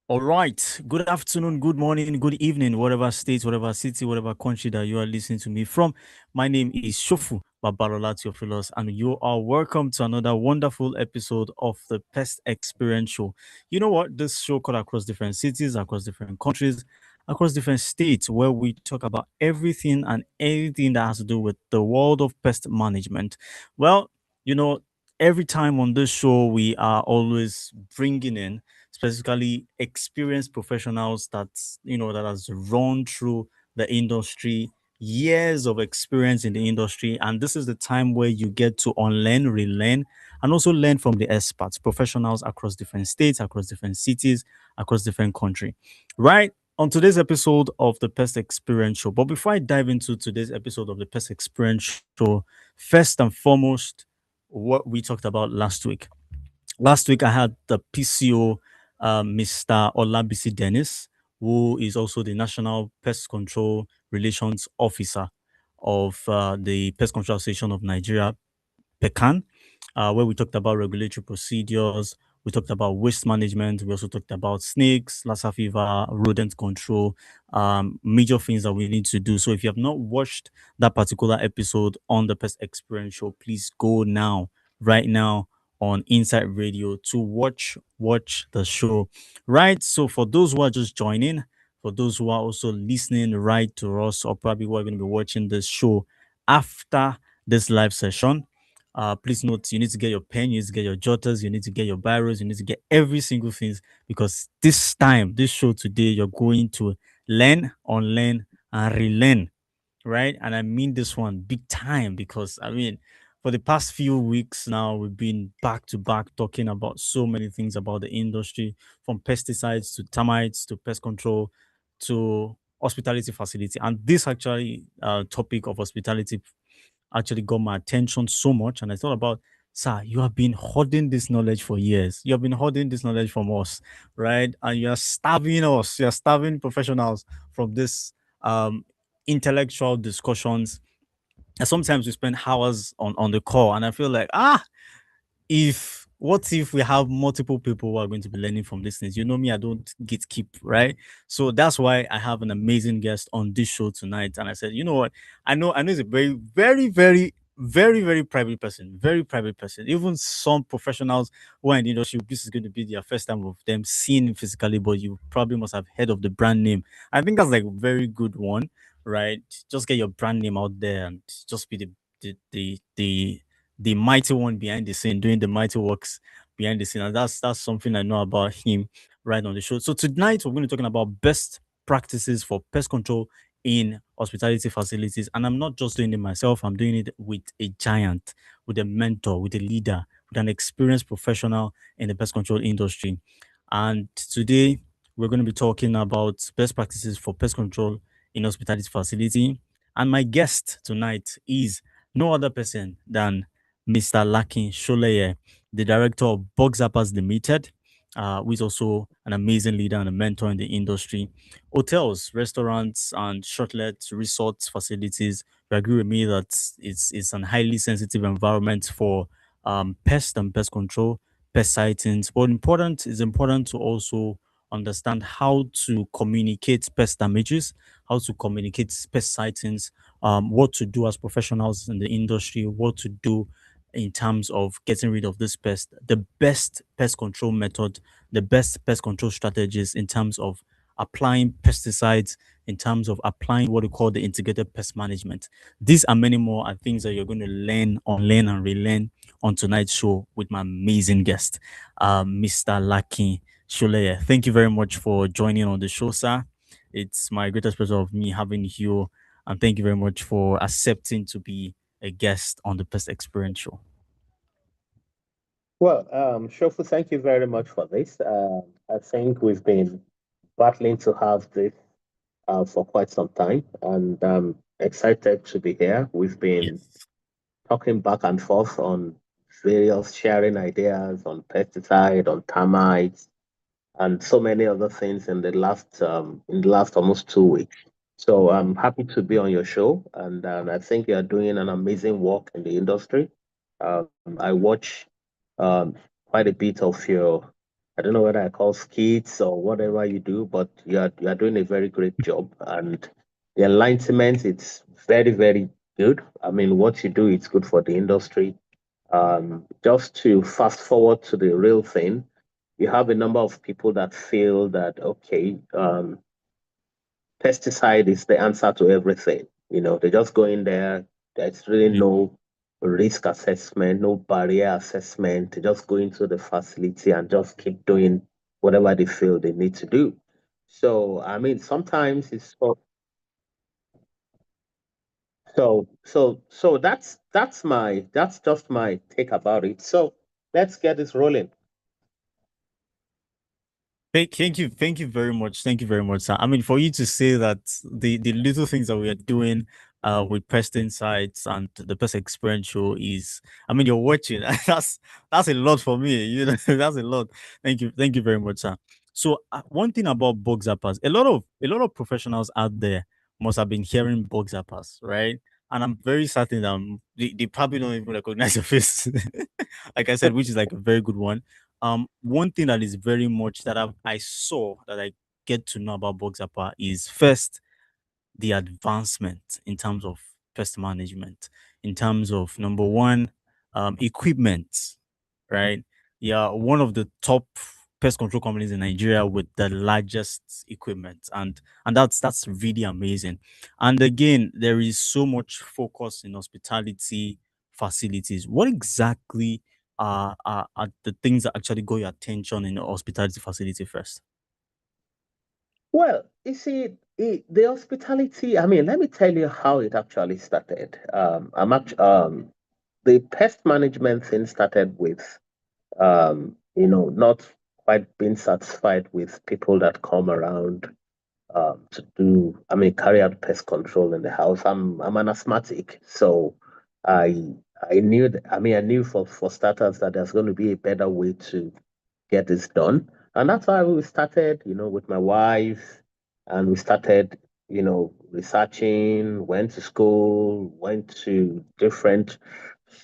All right. Good afternoon, good morning, good evening, whatever state, whatever city, whatever country that you are listening to me from. My name is Shofu Babalola to your fellows, and you are welcome to another wonderful episode of the Pest Experience Show. You know what? This show cut across different cities, across different countries, across different states, where we talk about everything and anything that has to do with the world of pest management. Well, you know, every time on this show, we are always bringing in specifically experienced professionals that has run through the industry, years of experience in the industry, and this is the time where you get to unlearn, relearn, and also learn from the experts, professionals across different states, across different cities, across different country. Right. On today's episode of the Pest Experience Show, but before I dive into today's episode of the Pest Experience Show, first and foremost, what we talked about last week. Last week, I had the PCO, Mr. Olabisi Dennis, who is also the National Pest Control Relations Officer of the Pest Control Association of Nigeria, PECAN, where we talked about regulatory procedures. We talked about waste management. We also talked about snakes, Lassa fever, rodent control, major things that we need to do. So if you have not watched that particular episode on the Pest Experience Show, please go now, right now on Inside Radio to watch the show. Right. So for those who are just joining, for those who are also listening right to us, or probably who are going to be watching this show after this live session, please note you need to get your pen, you need to get your jotters, you need to get your biros, you need to get every single thing because this time, this show today, you're going to learn, unlearn, and relearn, right? And I mean this one big time because I mean, for the past few weeks now, we've been back to back talking about so many things about the industry, from pesticides to termites to pest control to hospitality facility. And this actually topic of hospitality actually got my attention so much. And I thought about, sir, you have been hoarding this knowledge for years. You have been hoarding this knowledge from us, right? And you are starving us, you are starving professionals from this um, intellectual discussions. And sometimes we spend hours on the call. And I feel like, if what if we have multiple people who are going to be learning from these things? You know me, I don't gatekeep, right? So that's why I have an amazing guest on this show tonight. And I said, you know what? I know he's a very private person, very private person. Even some professionals who are in the industry, this is going to be their first time of them seeing him physically, but you probably must have heard of the brand name. I think that's like a very good one, right? Just get your brand name out there and just be the mighty one behind the scene, doing the mighty works behind the scene. And that's something I know about him right on the show. So tonight we're going to be talking about best practices for pest control in hospitality facilities. And I'm not just doing it myself, I'm doing it with a giant, with a mentor, with a leader, with an experienced professional in the pest control industry. And today we're going to be talking about best practices for pest control in hospitality facility. And my guest tonight is no other person than Mr. Lakin Soleye, the director of Bugzappers Limited, who is also an amazing leader and a mentor in the industry. Hotels, restaurants, and shortlet resorts facilities. You agree with me that it's an highly sensitive environment for pest and pest control, pest sightings. But it's important to also understand how to communicate pest damages, how to communicate pest sightings, what to do as professionals in the industry, what to do in terms of getting rid of this pest, the best pest control method, the best pest control strategies in terms of applying pesticides, in terms of applying what we call the integrated pest management. These and many more are things that you're going to learn, unlearn, and relearn on tonight's show with my amazing guest, Mr. Lakin Soleye. Thank you very much for joining on the show, sir. It's my greatest pleasure of me having you, and thank you very much for accepting to be a guest on the Pest Experience Show. Well, Shofu, thank you very much for this. I think we've been battling to have this for quite some time, and excited to be here. We've been Yes. talking back and forth on various sharing ideas on pesticide, on termites, and so many other things in the last almost 2 weeks. So I'm happy to be on your show, and I think you're doing an amazing work in the industry. I watch um, quite a bit of your I don't know whether I call skits or whatever you do, but you are doing a very great job. And the enlightenment, it's very, very good. I mean, what you do, it's good for the industry. Just to fast forward to the real thing, you have a number of people that feel that, okay, pesticide is the answer to everything. They just go in there. There's really Yeah. no risk assessment, no barrier assessment. They just go into the facility and just keep doing whatever they feel they need to do. So, I mean, sometimes it's so that's just my take about it. So let's get this rolling. Thank you very much. Thank you very much, sir. I mean, for you to say that the little things that we are doing with Pest Insights and the Pest Experience Show is, I mean, you're watching. That's a lot for me. That's a lot. Thank you very much, sir. So one thing about bug zappers, a lot of professionals out there must have been hearing bug zappers, right? And I'm very certain that they probably don't even recognize your face, like I said, which is like a very good one. One thing that is very much that I saw that I get to know about Bugzapper is first the advancement in terms of pest management, in terms of number one, equipment, right? Yeah, one of the top pest control companies in Nigeria with the largest equipment, and that's really amazing. And again, there is so much focus in hospitality facilities. What exactly are the things that actually got your attention in a hospitality facility first? Well, you see, the hospitality, I mean, let me tell you how it actually started. The pest management thing started with, not quite being satisfied with people that come around to do, I mean, carry out pest control in the house. I'm an asthmatic, so I I knew that, I knew for starters that there's going to be a better way to get this done. And that's why we started, with my wife, and we started, researching, went to school, went to different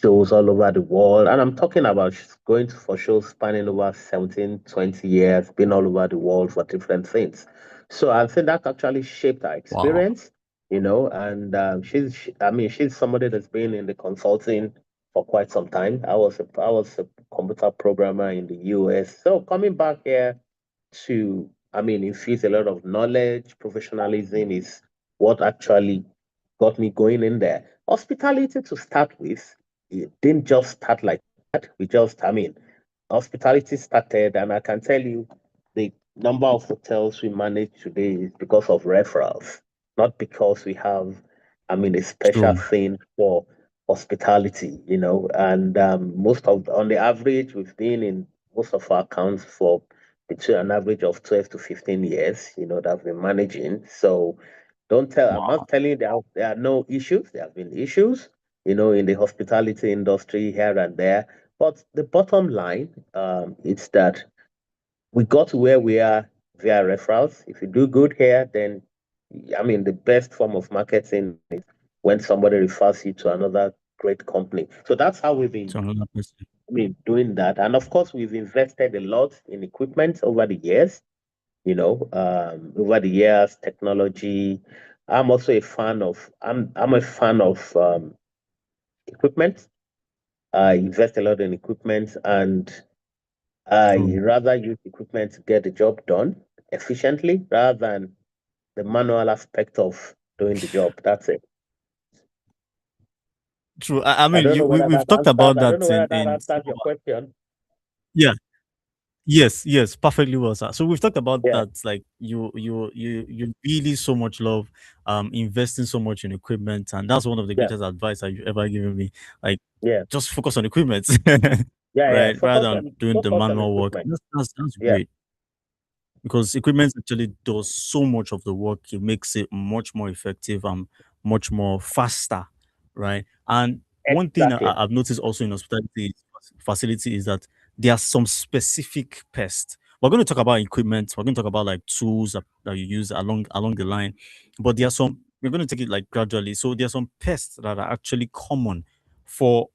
shows all over the world. And I'm talking about going for shows spanning over 17, 20 years, been all over the world for different things. So I think that actually shaped our Wow. experience, and she's somebody that's been in the consulting for quite some time. I was a computer programmer in the US. So coming back here to, infuse a lot of knowledge, professionalism is what actually got me going in there. Hospitality to start with, it didn't just start like that. Hospitality started, and I can tell you the number of hotels we manage today is because of referrals, not because we have, a special True. thing for hospitality, and on the average, we've been in most of our accounts for between an average of 12 to 15 years, that we're managing. So I'm Wow. not telling you there are no issues. There have been issues, in the hospitality industry here and there. But the bottom line, it's that we got to where we are via referrals. If you do good here, then, the best form of marketing is when somebody refers you to another great company. So that's how we've been, To another person. doing that. And of course, we've invested a lot in equipment over the years, technology. I'm a fan of equipment. I invest a lot in equipment, and I True. rather use equipment to get the job done efficiently rather than the manual aspect of doing the job. That's it. True. I I mean, don't know whether we've that talked answers. about I don't that know whether that in some answers of your our, question. yeah. Yes, perfectly well, sir. So we've talked about Yeah, that, like you really so much love investing so much in equipment, and that's one of the yeah, greatest advice that you've ever given me. Like, yeah, just focus on equipment, yeah. right? Rather than doing the Focus on manual work. equipment. That's Yeah, great because equipment actually does so much of the work. It makes it much more effective and much more faster, right? And one thing exactly. I've noticed also in hospitality facility is that there are some specific pests. We're going to talk about equipment. We're going to talk about like tools that you use along the line, but there are some. We're going to take it like gradually. So there are some pests that are actually common for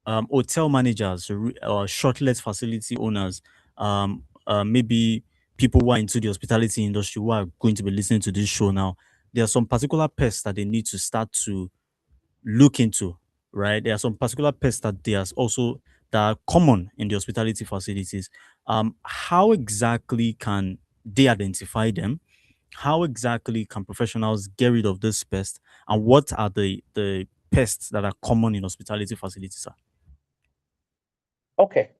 hotel managers or short-let facility owners, maybe people who are into the hospitality industry who are going to be listening to this show now, there are some particular pests that they need to start to look into, right? There are some particular pests that there's also that are common in the hospitality facilities. How exactly can they identify them? How exactly can professionals get rid of this pest? And what are the pests that are common in hospitality facilities, sir? Okay.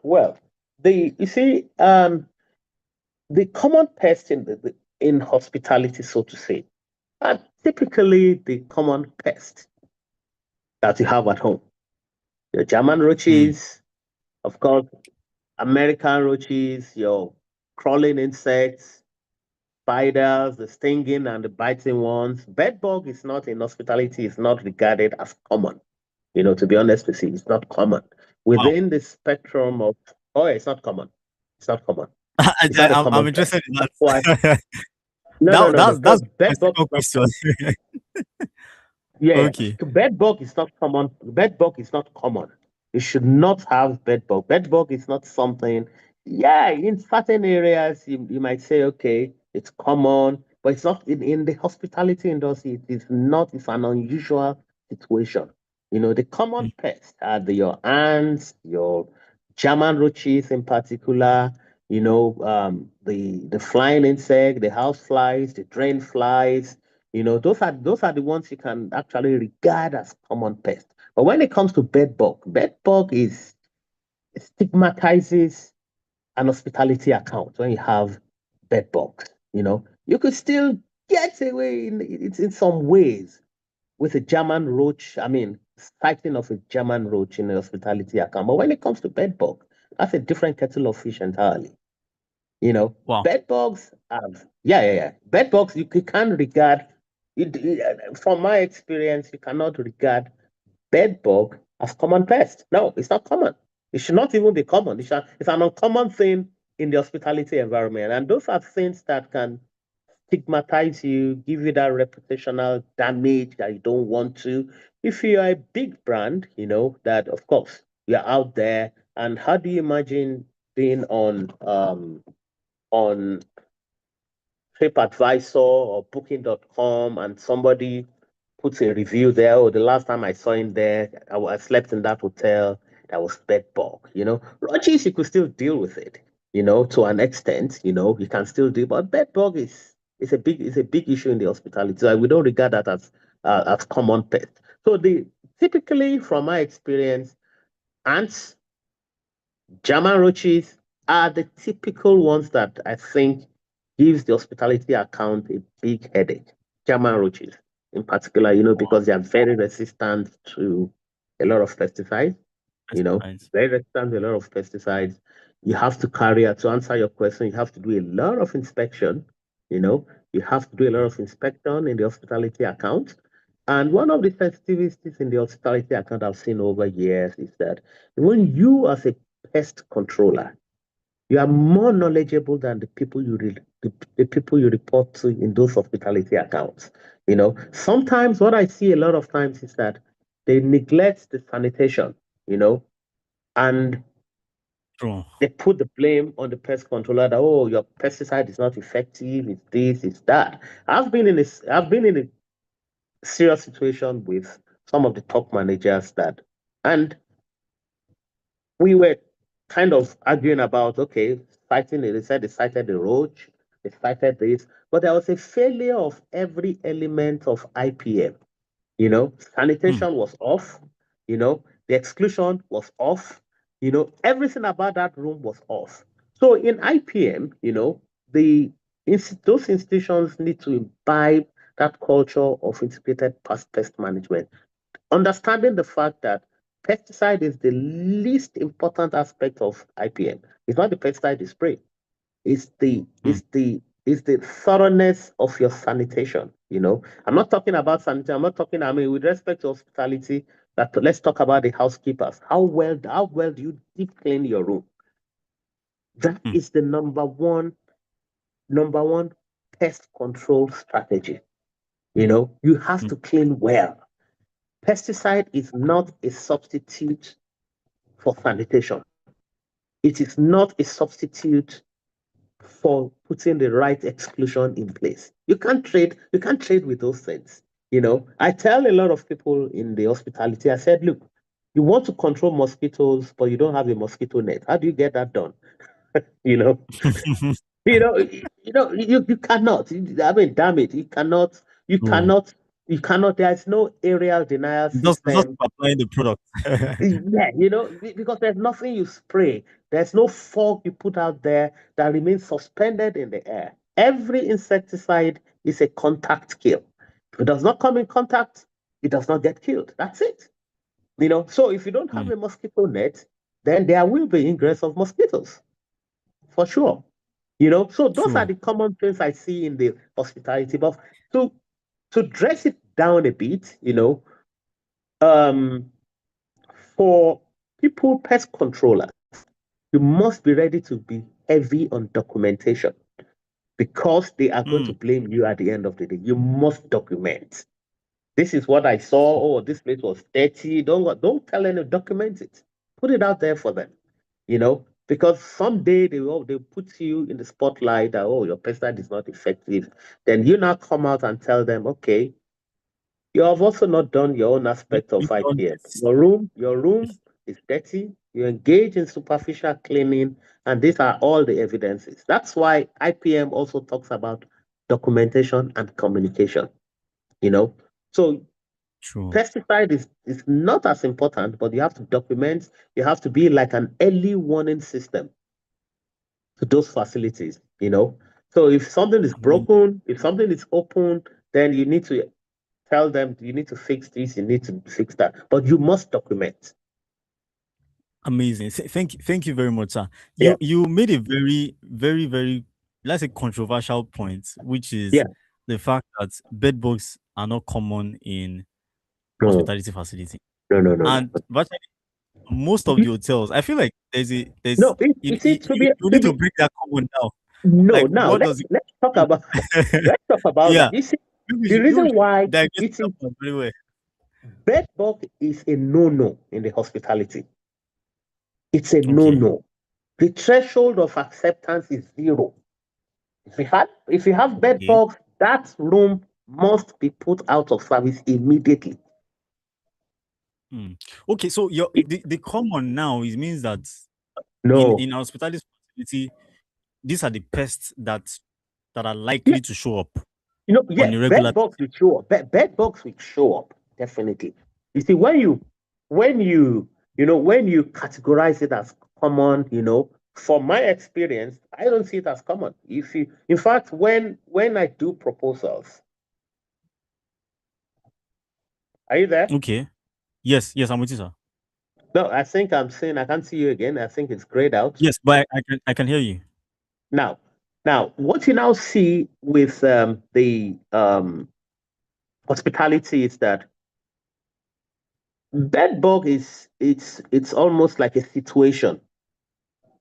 Well, the you see, the common pests in hospitality, so to say, are typically the common pests that you have at home. Your German Mm, roaches, of course, American roaches, your crawling insects, spiders, the stinging and the biting ones. Bed bug is not in hospitality, it's not regarded as common. To be honest with you, it's not common. wow. Within the spectrum of, oh, it's not common. It's not common. It's not a I'm common pest. interested in That's why. that. No, no, no, no. That's Because my bed bug second is not. question. Yeah, Okay. bed bug is not common. Bed bug is not common. You should not have bed bug. Bed bug is not something. Yeah, in certain areas you might say, okay, it's common, but it's not in the hospitality industry. It is not. It's an unusual situation. The common Mm, pests are your ants, your German roaches in particular. The flying insect, the house flies, the drain flies. Those are the ones you can actually regard as common pests. But when it comes to bed bug is stigmatizes an hospitality account when you have bed bugs. You could still get away in some ways with a German roach. I mean, sighting of a German roach in a hospitality account. But when it comes to bed bug, that's a different kettle of fish entirely. wow. Bed bugs have, yeah, yeah, yeah. Bed bugs, you can't regard, from my experience, you cannot regard bed bug as common pest. No, it's not common. It should not even be common. It's an uncommon thing in the hospitality environment. And those are things that can stigmatize you, give you that reputational damage that you don't want to. If you are a big brand, that of course you're out there. And how do you imagine being on TripAdvisor or Booking.com and somebody puts a review there? Oh, the last time I saw him there, I slept in that hotel. That was bed bug. Roaches, you could still deal with it. To an extent. You can still do, but bed bug is a big issue in the hospitality. So we don't regard that as common pest. So the typically, from my experience, ants, German roaches are the typical ones that I think gives the hospitality account a big headache. German roaches, in particular, Wow. because they are very resistant to a lot of pesticides. You know, Pesticides. very resistant to a lot of pesticides. You have to carry out to answer your question. You have to do a lot of inspection. You know, you have to do a lot Mm, of inspection in the hospitality account. And one of the sensitivities in the hospitality account I've seen over years is that when you, as a pest controller, you are more knowledgeable than the people you report to in those hospitality accounts. Sometimes what I see a lot of times is that they neglect the sanitation, and true. they put the blame on the pest controller that, oh, your pesticide is not effective, it's this, it's that. I've been in a serious situation with some of the top managers and we were kind of arguing about, okay, citing it. They said they cited the roach, they cited this, but there was a failure of every element of IPM. Mm, Sanitation was off, the exclusion was off, everything about that room was off. So in IPM, the those institutions need to imbibe that culture of integrated pest management, understanding the fact that pesticide is the least important aspect of IPM. It's not the pesticide you spray. It's the mm, it's the it's the thoroughness of your sanitation. I'm not talking about sanitation. I'm not talking. I mean, with respect to hospitality, that let's talk about the housekeepers. How well do you deep clean your room? That mm, is the number one pest control strategy. You have mm, to clean well. Pesticide is not a substitute for sanitation. It is not a substitute for putting the right exclusion in place. You can't trade with those things. I tell a lot of people in the hospitality, I said, look, you want to control mosquitoes, but you don't have a mosquito net. How do you get that done? You know, you cannot. I mean, damn it, you True. cannot, there's no aerial denial Just system. applying the product. Yeah, because there's nothing you spray. There's no fog you put out there that remains suspended in the air. Every insecticide is a contact kill. If it does not come in contact, it does not get killed. That's it. So if you don't have Mm, a mosquito net, then there will be ingress of mosquitoes for sure. So those are true. the common things I see in the hospitality. But to to dress it down a bit, um, for people, pest controllers, you must be ready to be heavy on documentation because they are going to Mm, blame you at the end of the day. You must document. This is what I saw. Oh, this place was dirty. Don't tell any, document it. Put it out there for them. Because someday they put you in the spotlight that, oh, your pesticide is not effective. Then you now come out and tell them, okay, you have also not done your own aspect of you've done IPM. this. Your room is dirty. You engage in superficial cleaning, and these are all the evidences. That's why IPM also talks about documentation and communication. You know, so True. pesticide is not as important, but you have to document. You have to be like an early warning system to those facilities. So if something is I mean, broken, if something is open, then you need to tell them you need to fix this, you need to fix that, but you must document. amazing. Thank you very much, sir. Yeah, You made a very, very, very, let's say, controversial point, which is yeah, the fact that bed bugs are not common in no, hospitality facility. no, no, no, no. And virtually most of the hotels, I feel like there's No, it, it is you to need to be break that common now. no. Like, Now what does it let's talk mean? about Yeah, that. You see, the maybe we reason should why digress it that is one very well. bed bug is a no-no in the hospitality. It's a Okay, no-no. The threshold of acceptance is zero. If you have bed okay. bugs, that room must be put out of service immediately. Mm. Okay, so It- the common now is means that no, in hospitality facility, these are the pests that are yeah, likely to show up yeah, on a regular. bed bugs will show up. Bed bugs will show up definitely. You see, when you categorize it as common, from my experience, I don't see it as common. In fact, when I do proposals, are you there? Okay. Yes, I'm with you, sir. No, I think I'm saying I can't see you again. I think it's grayed out. Yes, but I can hear you. Now, what you now see with the hospitality is that bed bug it's almost like a situation,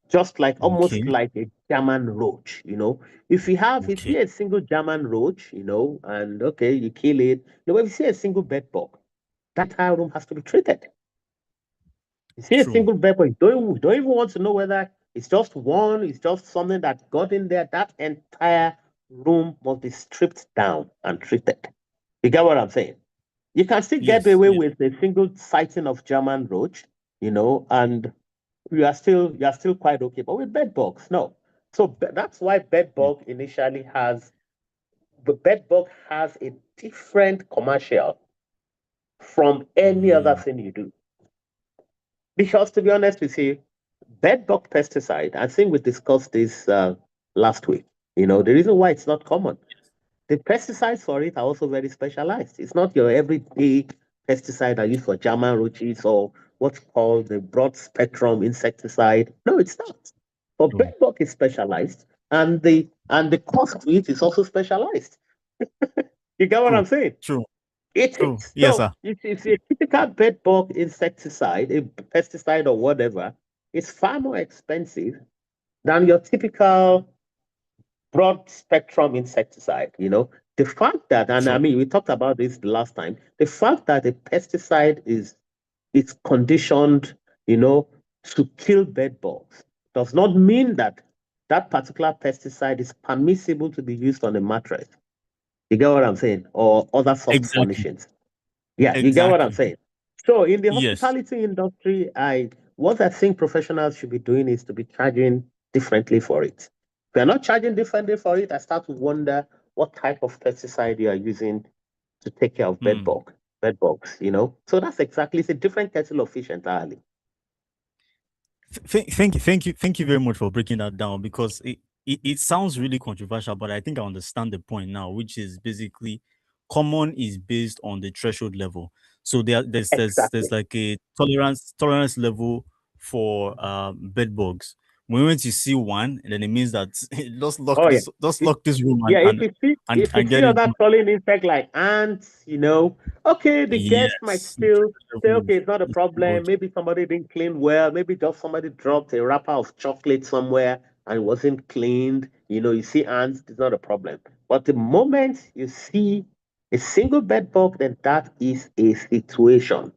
just like almost Okay, like a German roach. If you see okay, a single German roach, and okay, you kill it. If you see a single bed bug, that entire room has to be treated. You see a true. single bed bug, you don't even want to know whether it's just one, it's just something that got in there. That entire room must be stripped down and treated. You get what I'm saying? You can still get Yes, away yes. with a single sighting of German roach, and you are still quite okay. But with bed bugs, no. So that's why Mm, bed bug has a different commercial from any other mm, thing you do. Because to be honest with you, bed bug pesticide, I think we discussed this last week. The reason why it's not common, the pesticides for it are also very specialized. It's not your everyday pesticide I use for German roaches or what's called the broad spectrum insecticide. No, it's not. But true. bedbug is specialized, and the cost to it is also specialized. You get what I'm True. saying? True. It True. is. Yes, So sir. if a typical bedbug insecticide, a pesticide or whatever, is far more expensive than your typical broad spectrum insecticide. The fact that, and I True. mean, we talked about this the last time, the fact that the pesticide is conditioned, to kill bed bugs. does not mean that that particular pesticide is permissible to be used on a mattress. You get what I'm saying? Or other soft Exactly. furnishings. Yeah, you get what I'm Exactly. saying. So in the Yes. hospitality industry, what I think professionals should be doing is to be charging differently for it. If you're not charging differently for it, I start to wonder what type of pesticide you are using to take care of Hmm. bed bugs, you know. So that's exactly it's a different kettle of fish entirely. Thank you very much for breaking that down because it sounds really controversial, but I think I understand the point now, which is basically common is based on the threshold level. So there's Exactly. like a tolerance level for bed bugs. Once you see one, then it means that Oh yeah. just lock this room Yeah, if you and see get it other done. crawling insect like ants, okay, the guest might Yes, the still threshold say, level okay, it's not a is too problem. much. Maybe somebody didn't clean well. Maybe just somebody dropped a wrapper of chocolate somewhere and it wasn't cleaned. You see ants, it's not a problem. But the moment you see a single bed bug, then that is a situation.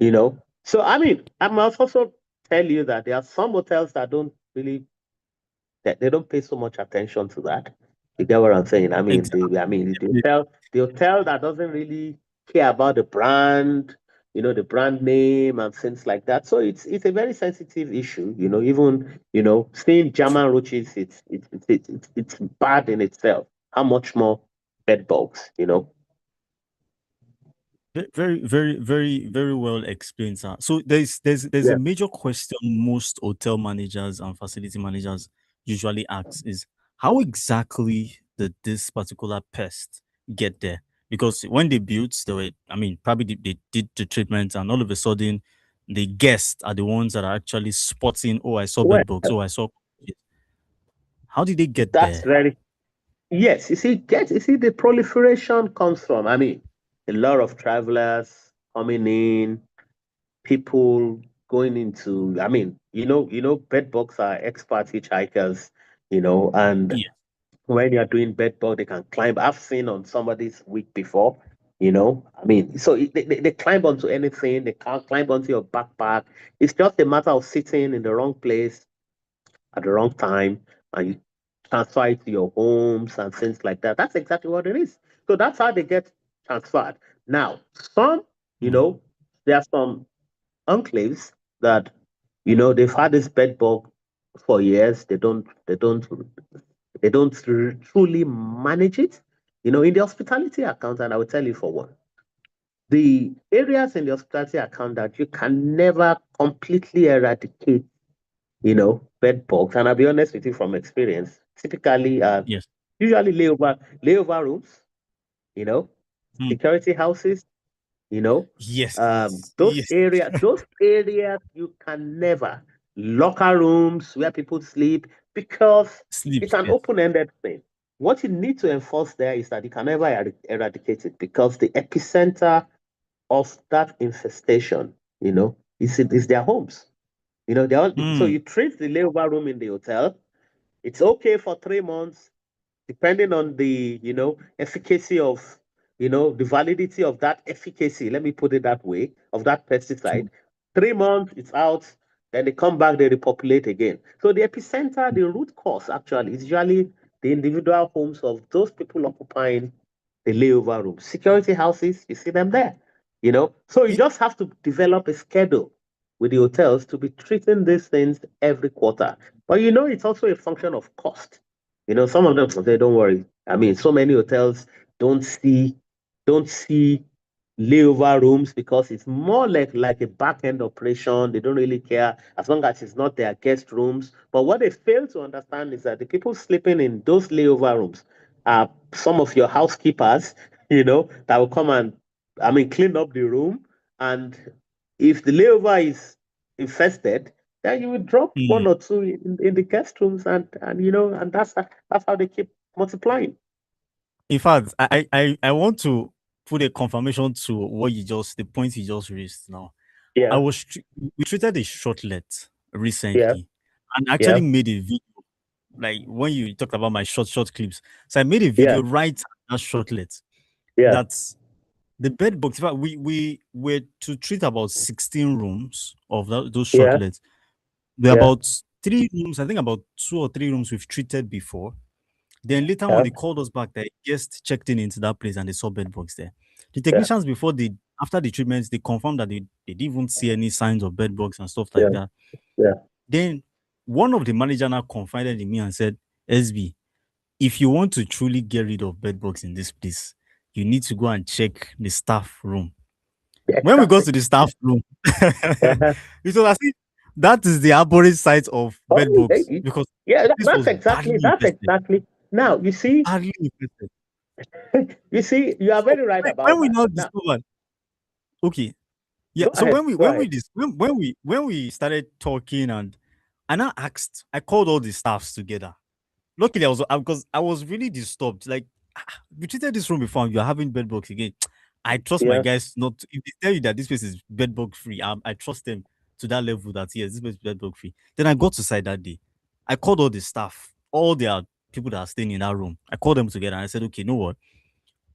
So I mean, I must also tell you that there are some hotels that don't really that they don't pay so much attention to that. You get what I'm saying? Exactly. The hotel that doesn't really care about the brand, the brand name and things like that. So it's a very sensitive issue. Even seeing German roaches, it's bad in itself. How much more bed bugs? Very well explained, sir. So there's a Yeah. major question most hotel managers and facility managers usually ask is how exactly did this particular pest get there? Because when they built, they were, I mean, probably they did the treatment, and all of a sudden, the guests are the ones that are actually spotting. Oh, I saw Well, bed bugs. Oh, I saw. How did they get that's there? very yes. You see, the proliferation comes from. A lot of travelers coming in, people going into. Bed bugs are expert hitchhikers. And Yeah. when you're doing bed bug, they can climb. I've seen on somebody's week before. So they climb onto anything. They can climb onto your backpack. It's just a matter of sitting in the wrong place at the wrong time and you transfer it to your homes and things like that. That's exactly what it is. So that's how they get transferred. Now, you Mm, know, there are some enclaves that, they've had this bed bug for years. They don't truly manage it. In the hospitality account, and I will tell you for one, the areas in the hospitality account that you can never completely eradicate bed bugs. And I'll be honest with you from experience, typically, yes. usually layover rooms, you know, Mm, security houses, you know, yes. those Yes. areas you can never, locker rooms where people sleep, because it's Sleeps. an Yes. open-ended thing. What you need to enforce there is that you can never eradicate it because the epicenter of that infestation, is their homes. So Mm, you treat the layover room in the hotel. It's okay for 3 months, depending on the, efficacy of, the validity of that efficacy. Let me put it that way, of that pesticide. true. 3 months, it's out. Then they come back, they repopulate again. So the epicenter, the root cause actually is usually the individual homes of those people occupying the layover room. Security houses, you see them there. So you It, just have to develop a schedule with the hotels to be treating these things every quarter. But it's also a function of cost. Some of them say, "Don't worry." So many hotels don't see don't see layover rooms because it's more like a back end operation. They don't really care as long as it's not their guest rooms. But what they fail to understand is that the people sleeping in those layover rooms are some of your housekeepers, that will come and clean up the room. And if the layover is infested, then you will drop one mm. or two in the guest rooms, and that's how they keep multiplying. In fact, I want to put a confirmation to what the point you just raised now. Yeah, We treated a shortlet yeah, recently and actually yeah, made a video. Like when you talked about my short clips. So I made a yeah, video right at that shortlet. yeah, That's the bed box. In fact, we were to treat about 16 rooms of those yeah, shortlets. There are yeah, about 3 rooms, I think about 2 or 3 rooms we've treated before. Then later on, Yeah. they called us back that guests checked in into that place and they saw bed bugs there. The Yeah. technicians after the treatments, they confirmed that they didn't even see any signs of bed bugs and stuff like Yeah. that. Yeah. Then one of the manager now confided in me and said, SB, if you want to truly get rid of bed bugs in this place, you need to go and check the staff room. When we got Exactly. to the staff room, Uh-huh. it was as if that is the abhorrent site of bed Oh, bugs because yeah, this that's was exactly, badly that's infested. exactly. Now, Badly infested. you are So very right when about we that. now Now, discovered, okay, yeah. go So ahead, go ahead. when we started talking and I asked, I called all the staffs together. Luckily, because I was really disturbed. Like, we treated this room before, and you're having bed bugs again. I trust my Yeah, guys not to, if they tell you that this place is bed bug free. I trust them to that level that yes, this place is bed bug free. Then I got to site that day. I called all the staff, all their people that are staying in that room. I called them together and I said, okay, you know what?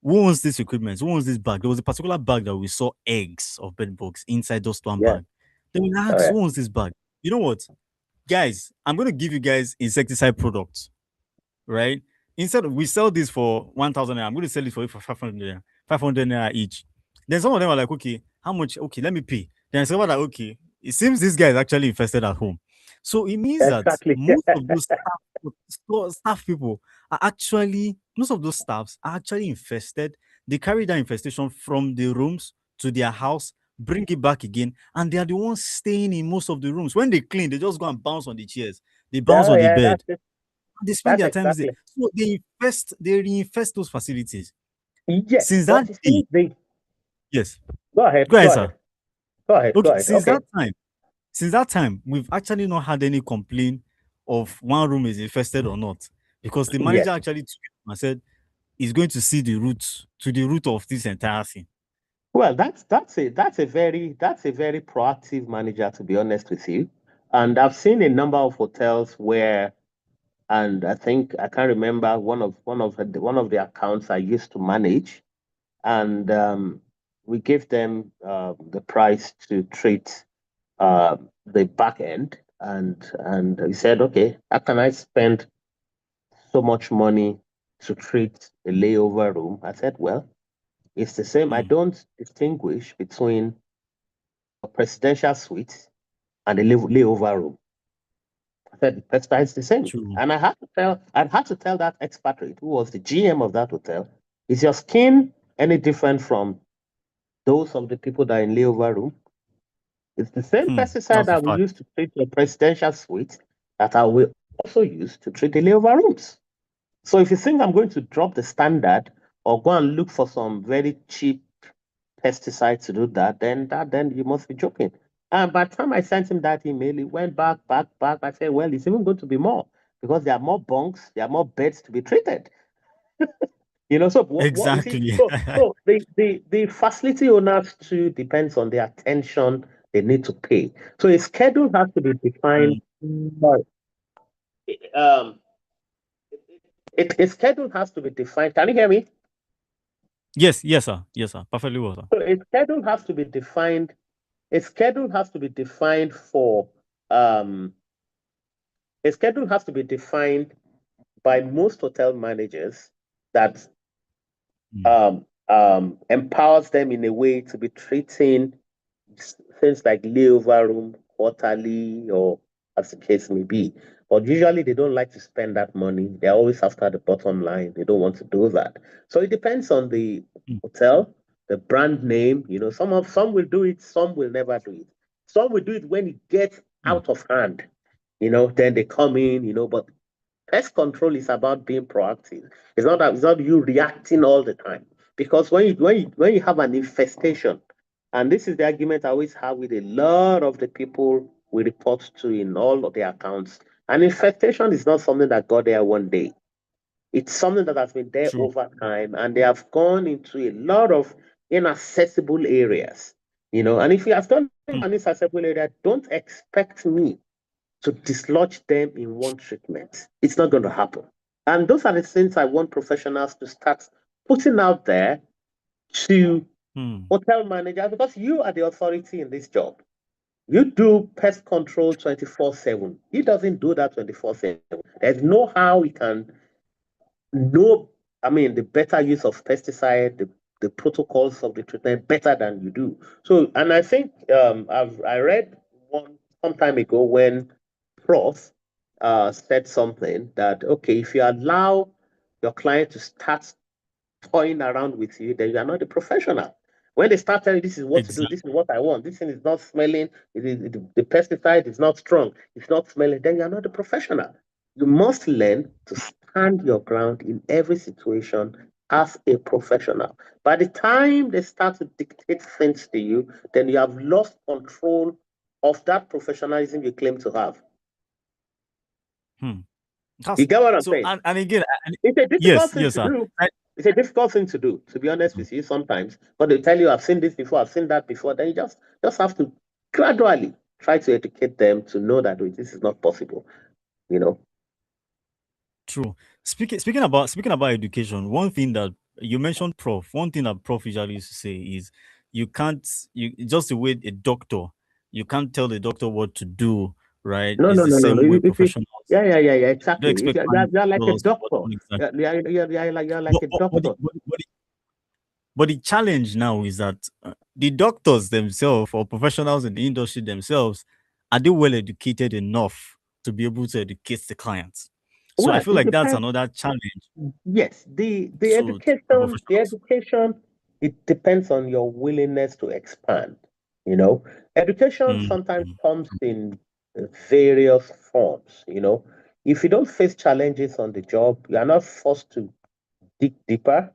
Who owns this equipment? Who owns this bag? There was a particular bag that we saw eggs of bed bugs inside just one yeah, bag. Then we oh, asked, yeah. who owns this bag? You know what? Guys, I'm going to give you guys insecticide products, right? Instead of we sell this for 1,000 naira, I'm going to sell it for you for 500 naira, 500 naira each. Then some of them are like, okay, how much? Okay, let me pay. Then I said, well, like, okay, it seems this guy is actually infested at home. So it means that Exactly. most of those staff people are actually, most of those staffs are actually infested. They carry that infestation from the rooms to their house, bring it back again, and they are the ones staying in most of the rooms. When they clean, they just go and bounce on the chairs, they bounce Oh, on the yeah, bed, that's it. they spend That's their time there. exactly. So they reinfest those facilities. Yes, Since that but you day, see, they yes. go ahead, Go go ahead, ahead, sir. go ahead, go Okay, ahead. Okay. since that time, we've actually not had any complaint of one room is infested or not. Because the Yes. manager actually took it and said he's going to see the root of this entire thing. Well, that's a very proactive manager, to be honest with you. And I've seen a number of hotels where, and I think I can't remember one of the accounts I used to manage, and we gave them the price to treat the back end, and he said, okay, how can I spend so much money to treat a layover room? I said, well, it's the same. I Hmm, don't distinguish between a presidential suite and a layover room. I said, the pesta is the same. true. And I had to tell that expatriate who was the GM of that hotel, is your skin any different from those of the people that are in layover room? It's the same pesticide That's a that we fact. use to treat your presidential suite that I will also use to treat the layover rooms. So if you think I'm going to drop the standard or go and look for some very cheap pesticide to do that, then you must be joking. And by the time I sent him that email, he went back. I said, well, it's even going to be more because there are more bunks, there are more beds to be treated. So what you see, Exactly. so the facility owners too depends on the attention they need to pay. So a schedule has to be defined. Hmm. Sorry. Um, a schedule has to be defined. Can you hear me? Yes, yes, sir. Yes, sir. Perfectly well, sir. So a schedule has to be defined. A schedule has to be defined for um, a schedule has to be defined by most hotel managers that Hmm, empowers them in a way to be treating things like layover room quarterly or as the case may be. But usually they don't like to spend that money. They're always after the bottom line. They don't want to do that. So it depends on the hmm, hotel, the brand name. Some will do it, some will never do it. Some will do it when it gets hmm, out of hand. Then they come in, but pest control is about being proactive. It's not you reacting all the time. Because when you have an infestation, and this is the argument I always have with a lot of the people we report to in all of the accounts. An infestation is not something that got there one day. It's something that has been there true. over time, and they have gone into a lot of inaccessible areas. And if you have gone Hmm, into an inaccessible area, don't expect me to dislodge them in one treatment. It's not going to happen. And those are the things I want professionals to start putting out there to hmm, hotel managers because you are the authority in this job. You do pest control 24/7. He doesn't do that 24/7. There's no how he can know, I mean, the better use of pesticide, the protocols of the treatment better than you do. So, and I think I read one some time ago when Prof said something that okay, if you allow your client to start toying around with you, then you are not a professional. When they start telling you this is what to do, Exactly. this is what I want, this thing is not smelling, the pesticide is not strong, it's not smelling, then you are not a professional. You must learn to stand your ground in every situation as a professional. By the time they start to dictate things to you, then you have lost control of that professionalism you claim to have. Hmm. You get what I'm So saying? and again, It's a difficult yes, thing yes, to sir. do. It's a difficult thing to do, to be honest with you, sometimes. But they tell you, I've seen this before, I've seen that before. Then you just have to gradually try to educate them to know that "Wait, this is not possible, you know. True. Speaking about education, one thing that you mentioned, Prof. One thing that Prof usually used to say is you can't you just the way a doctor, you can't tell the doctor what to do, right? No, It's no, the no, no, no. same way Yeah, professionals yeah, yeah, yeah, don't exactly. If expect you're, clients you're to like a tell us what doctor, exactly. you're like a doctor. But the challenge now is that the doctors themselves or professionals in the industry themselves are they well educated enough to be able to educate the clients? So I Well, feel it like that's depends. another challenge Yes, the to education, professionals. it depends on your willingness to expand. You know, education Mm, sometimes mm, comes in various forms. You know, if you don't face challenges on the job, you are not forced to dig deeper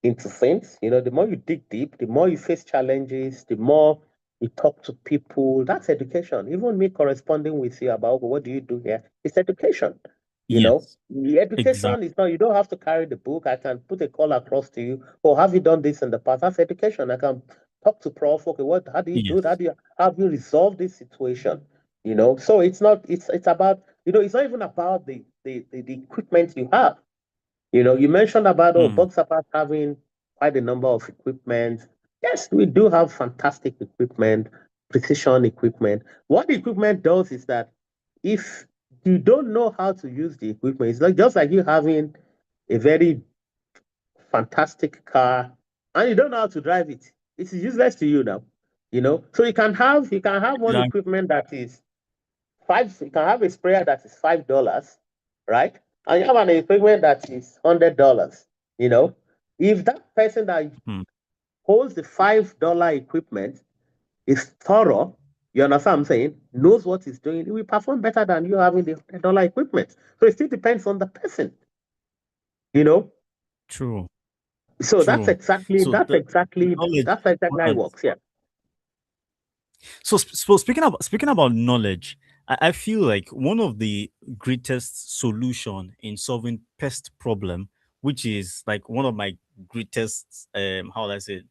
into things. You know, the more you dig deep, the more you face challenges, the more you talk to people. That's education. Even me corresponding with you about what do you do here, it's education. You know, yes, the education exactly. is not, you don't have to carry the book. I can put a call across to you. Oh, have you done this in the past? That's education. I can talk to Prof. Okay, how do you do it? Yes. How have you resolved this situation? You know, so it's not, it's about, it's not even about the equipment you have. You know, you mentioned about Mm, Bugzappers having quite a number of equipment. Yes, we do have fantastic equipment, precision equipment. What the equipment does is that if you don't know how to use the equipment, it's like just like you having a very fantastic car and you don't know how to drive it. It's useless to you now. You know, so you can have one exactly. equipment that is five. You can have a sprayer that is $5, right? And you have an equipment that is $100. You know, if that person that Mm, holds the $5 equipment is thorough, you understand what I'm saying? Knows what he's doing, he will perform better than you having the $100 equipment. So it still depends on the person. You know, true. so True. So the knowledge that's is exactly how it important. works. Yeah, So speaking about knowledge, I feel like one of the greatest solution in solving pest problem, which is like one of my greatest how would I say it?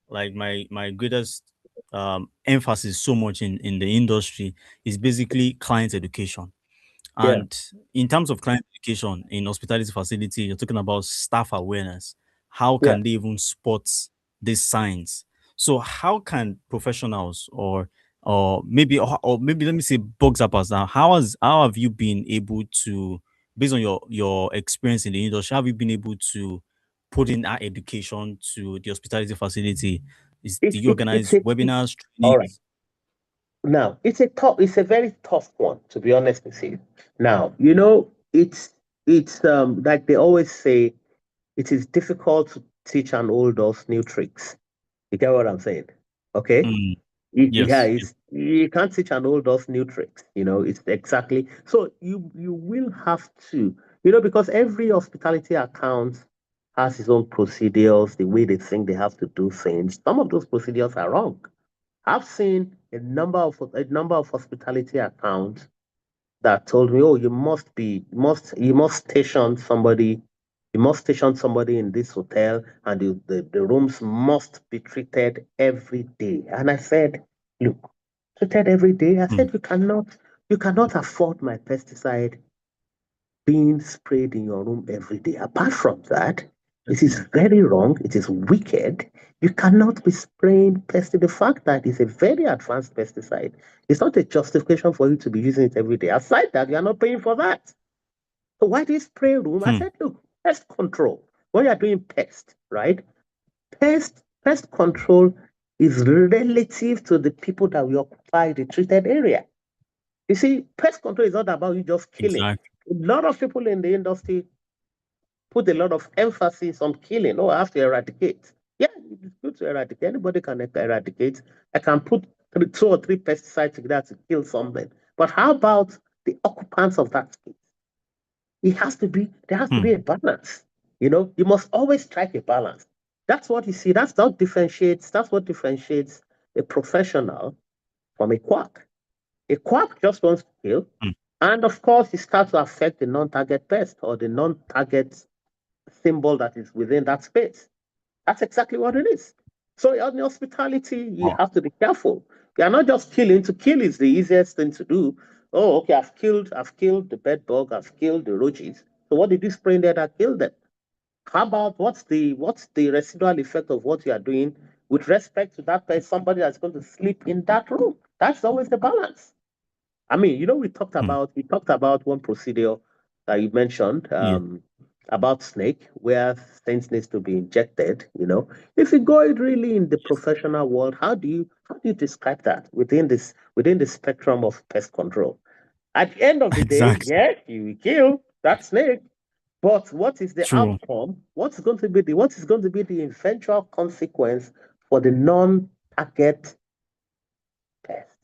Like my greatest emphasis so much in the industry is basically client education. yeah. And in terms of client education in hospitality facility, you're talking about staff awareness. How Yeah. can they even spot these signs? So how can professionals or maybe let me say bug zappers now, how have you been able to, based on your experience in the industry, have you been able to put in that education to the hospitality facility? Do you organize It's webinars, all right. trainings? Now, it's a very tough one, to be honest with you. Now, it's like they always say, it is difficult to teach an old dog new tricks. You get what I'm saying? Okay? Mm, Yeah, yes, yes. you can't teach an old dog new tricks. It's exactly so you will have to, because every hospitality account has its own procedures, the way they think they have to do things. Some of those procedures are wrong. I've seen a number of hospitality accounts that told me, "Oh, you must station somebody in this hotel, and the rooms must be treated every day." And I said, "Look, treated every day." I Mm, said, "You cannot afford my pesticide being sprayed in your room every day. Apart from that, It is very wrong. It is wicked. You cannot be spraying pesticide. The fact that it's a very advanced pesticide is not a justification for you to be using it every day. Aside that, you are not paying for that. So why this spray room? I Hmm. said, look, pest control. When you're doing pest, right? Pest control is relative to the people that will occupy the treated area. You see, pest control is not about you just killing. Exactly. A lot of people in the industry put a lot of emphasis on killing. Oh, I have to eradicate. Yeah, it's good to eradicate. Anybody can eradicate. I can put two or three pesticides together to kill something. But how about the occupants of that space? There has to Hmm. be a balance. You must always strike a balance. That's what you see. That's what differentiates a professional from a quack. A quack just wants to kill. Hmm. And of course, it starts to affect the non-target pest or the non-target symbol that is within that space. That's exactly what it is. So in hospitality, you Wow. have to be careful. You are not just killing. To kill is the easiest thing to do. Oh, okay, I've killed the bed bug, I've killed the roaches. So what did you spray in there that killed them? How about what's the residual effect of what you are doing with respect to that person, somebody that's going to sleep in that room? That's always the balance. I mean, Hmm. we talked about one procedure that you mentioned Yeah. about snake, where things needs to be injected. If you go it really in the Yes. professional world, how do you describe that within the spectrum of pest control? At the end of the day, Exactly. yes, you will kill that snake, but what is the True. outcome? What is going to be the eventual consequence for the non-target pest?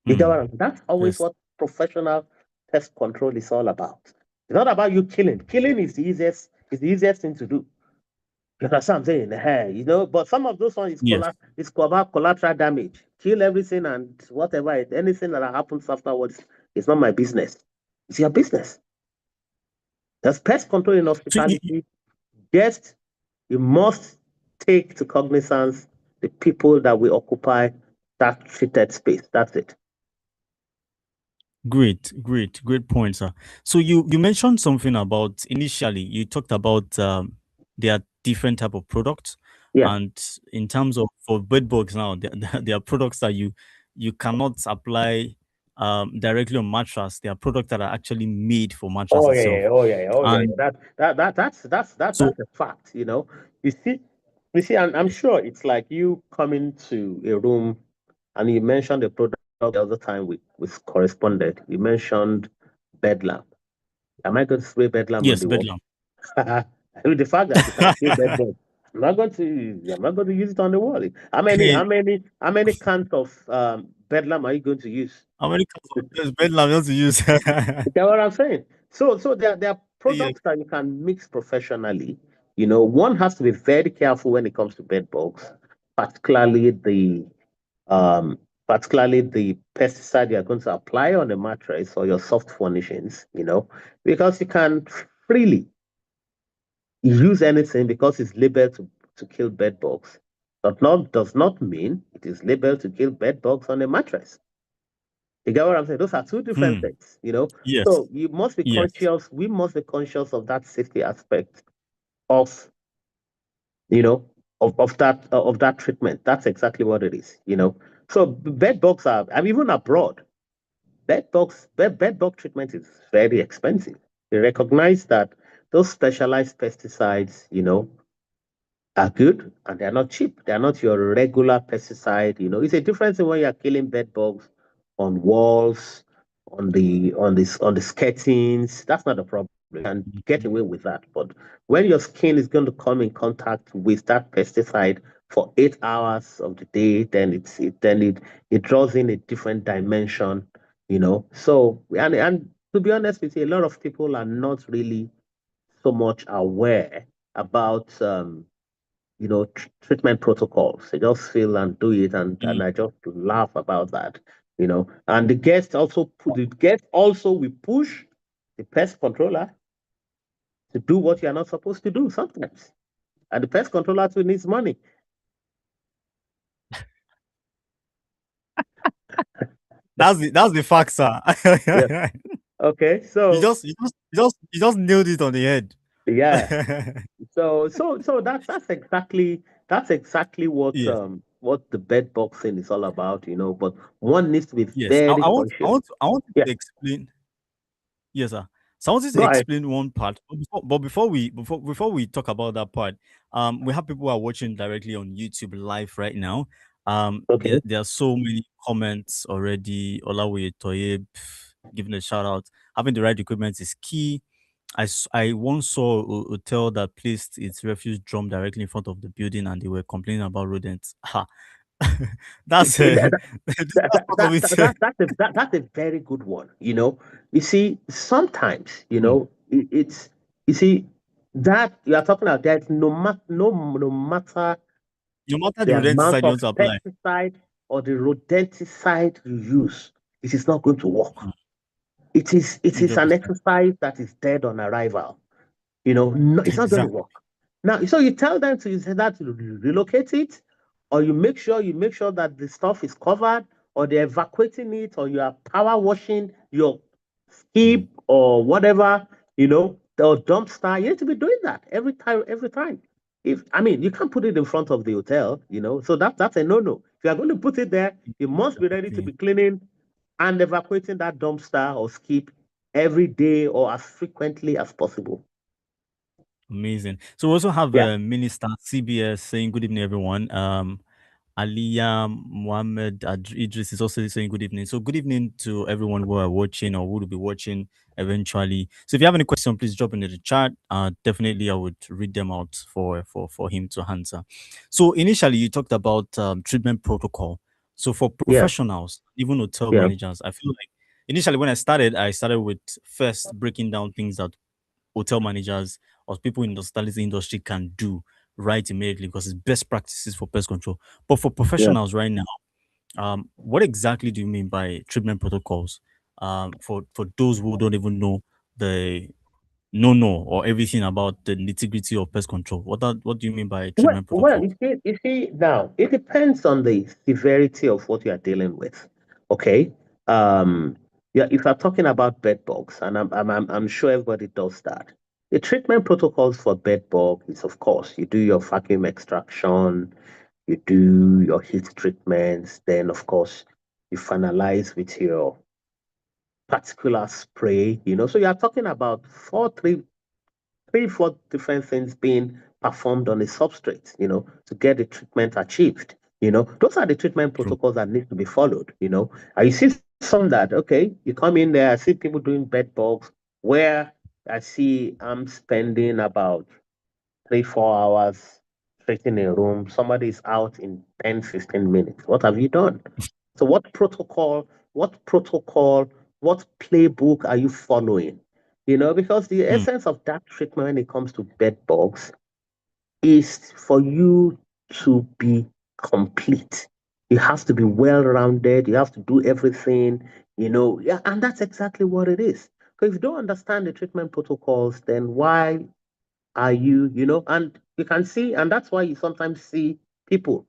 You get what Hmm. I'm saying? That's always Yes. what professional pest control is all about. It's not about you killing. Killing is the easiest thing to do. You understand what I'm saying? But some of those ones Yes. is about collateral damage. Kill everything and whatever, anything that happens afterwards is not my business. It's your business. There's pest control in So hospitality. Just you must take to cognizance the people that will occupy that treated space. That's it. great point, sir. So you mentioned something about initially you talked about there are different type of products, Yeah. and in terms of for bed bugs now, there are products that you cannot apply directly on mattress. There are products that are actually made for mattress Oh yeah, itself, yeah, oh yeah, yeah, oh yeah, yeah. and That's so a fact. You see, I'm sure it's like you coming to a room and you mentioned the product the other time we corresponded. You mentioned bedlam. Am I going to spray bedlam on yes, the wall? bedlam. I mean, the fact that you can kill bed bugs. I'm not going to use it on the wall. How many Hey, how many how many cans of bedlam are you going to use? how many kinds of bedlam you want to use? You get what I'm saying? So there are Yes. products that you can mix professionally. One has to be very careful when it comes to bed bugs, particularly the um particularly the pesticide you're going to apply on the mattress or your soft furnishings, because you can freely use anything because it's labeled to kill bed bugs. But not does not mean it is labeled to kill bed bugs on a mattress. You get what I'm saying? Those are two different Hmm. things. Yes. So you must be Yes. conscious, we must be conscious of that safety aspect of, you know, of that treatment. That's exactly what it is. So bed bugs I'm even abroad. Bed bug treatment is very expensive. They recognize that those specialized pesticides, are good and they're not cheap. They're not your regular pesticide. It's a difference in when you're killing bed bugs on walls, on the skirtings. That's not a problem. You can get Mhm. away with that. But when your skin is going to come in contact with that pesticide for 8 hours of the day, then it draws in a different dimension. So and to be honest with you, a lot of people are not really so much aware about treatment protocols. They just feel and do it, and Mm. I just laugh about that. And the guest also will push the pest controller to do what you're not supposed to do sometimes. And the pest controller too needs money. That's the fact, sir. Yeah. Okay. You So just you just you just you just nailed it on the head. yeah. So that's exactly Yes, what the bed boxing is all about, But one needs to be yes. I, very I want, I conscious. want, I want Yeah, to explain. Yes, sir. So I wanted to go ahead. explain one part, but before we talk about that part, we have people who are watching directly on YouTube live right now. Okay. There are so many comments already. Olawe Toyeb giving a shout out. Having the right equipment is key. I once saw a hotel that placed its refuse drum directly in front of the building, and they were complaining about rodents. Ha. That's that's part of it. That's a very good one. You see, sometimes Hmm. it's you see that you are talking about that no matter No matter the the amount rodenticide you of want to apply. pesticide or the rodenticide you use, it is not going to work. It is an 100%. exercise that is dead on arrival. No, it's not going to Exactly. work. Now, so you tell them to say that to relocate it, or you make sure that the stuff is covered, or they're evacuating it, or you are power washing your skip Mm. or whatever, or dumpster. You need to be doing that every time, every time. If I mean, you can't put it in front of the hotel. So that's a no-no. If you are going to put it there, you must be ready to Exactly. be cleaning and evacuating that dumpster or skip every day or as frequently as possible. Amazing. So we also have Yeah, Minister CBS saying good evening, everyone. Aliyah Mohammed Idris is also saying good evening. So good evening to everyone who are watching or who will be watching eventually. So if you have any question, please drop into the chat. Definitely I would read them out for him to answer. So initially you talked about treatment protocol. So for yeah, professionals, even hotel yeah, managers, I feel like initially when I started with first breaking down things that hotel managers or people in the hospitality industry can do right immediately because it's best practices for pest control. But for yeah. professionals right now, what exactly do you mean by treatment protocols? For those who don't even know the no or everything about the nitty gritty of pest control, what do you mean by Well, treatment well, protocols? you see, now it depends on the severity of what you are dealing with. Okay. Um, yeah, if I'm talking about bed bugs, and I'm sure everybody does that. The treatment protocols for bed bug is, of course, you do your vacuum extraction, you do your heat treatments, then, of course, you finalize with your particular spray. So you are talking about three, four different things being performed on a substrate, to get the treatment achieved. Those are the treatment True. protocols that need to be followed. And you see some that, okay, you come in there, I see people doing bed bugs where I see I'm spending about 3, 4 hours treating a room. Somebody is out in 10, 15 minutes. What have you done? So what protocol, what playbook are you following? Because the Hmm. essence of that treatment when it comes to bed bugs is for you to be complete. You have to be well rounded. You have to do everything. Yeah, and that's exactly what it is. Because if you don't understand the treatment protocols, then why are and you can see, and that's why you sometimes see people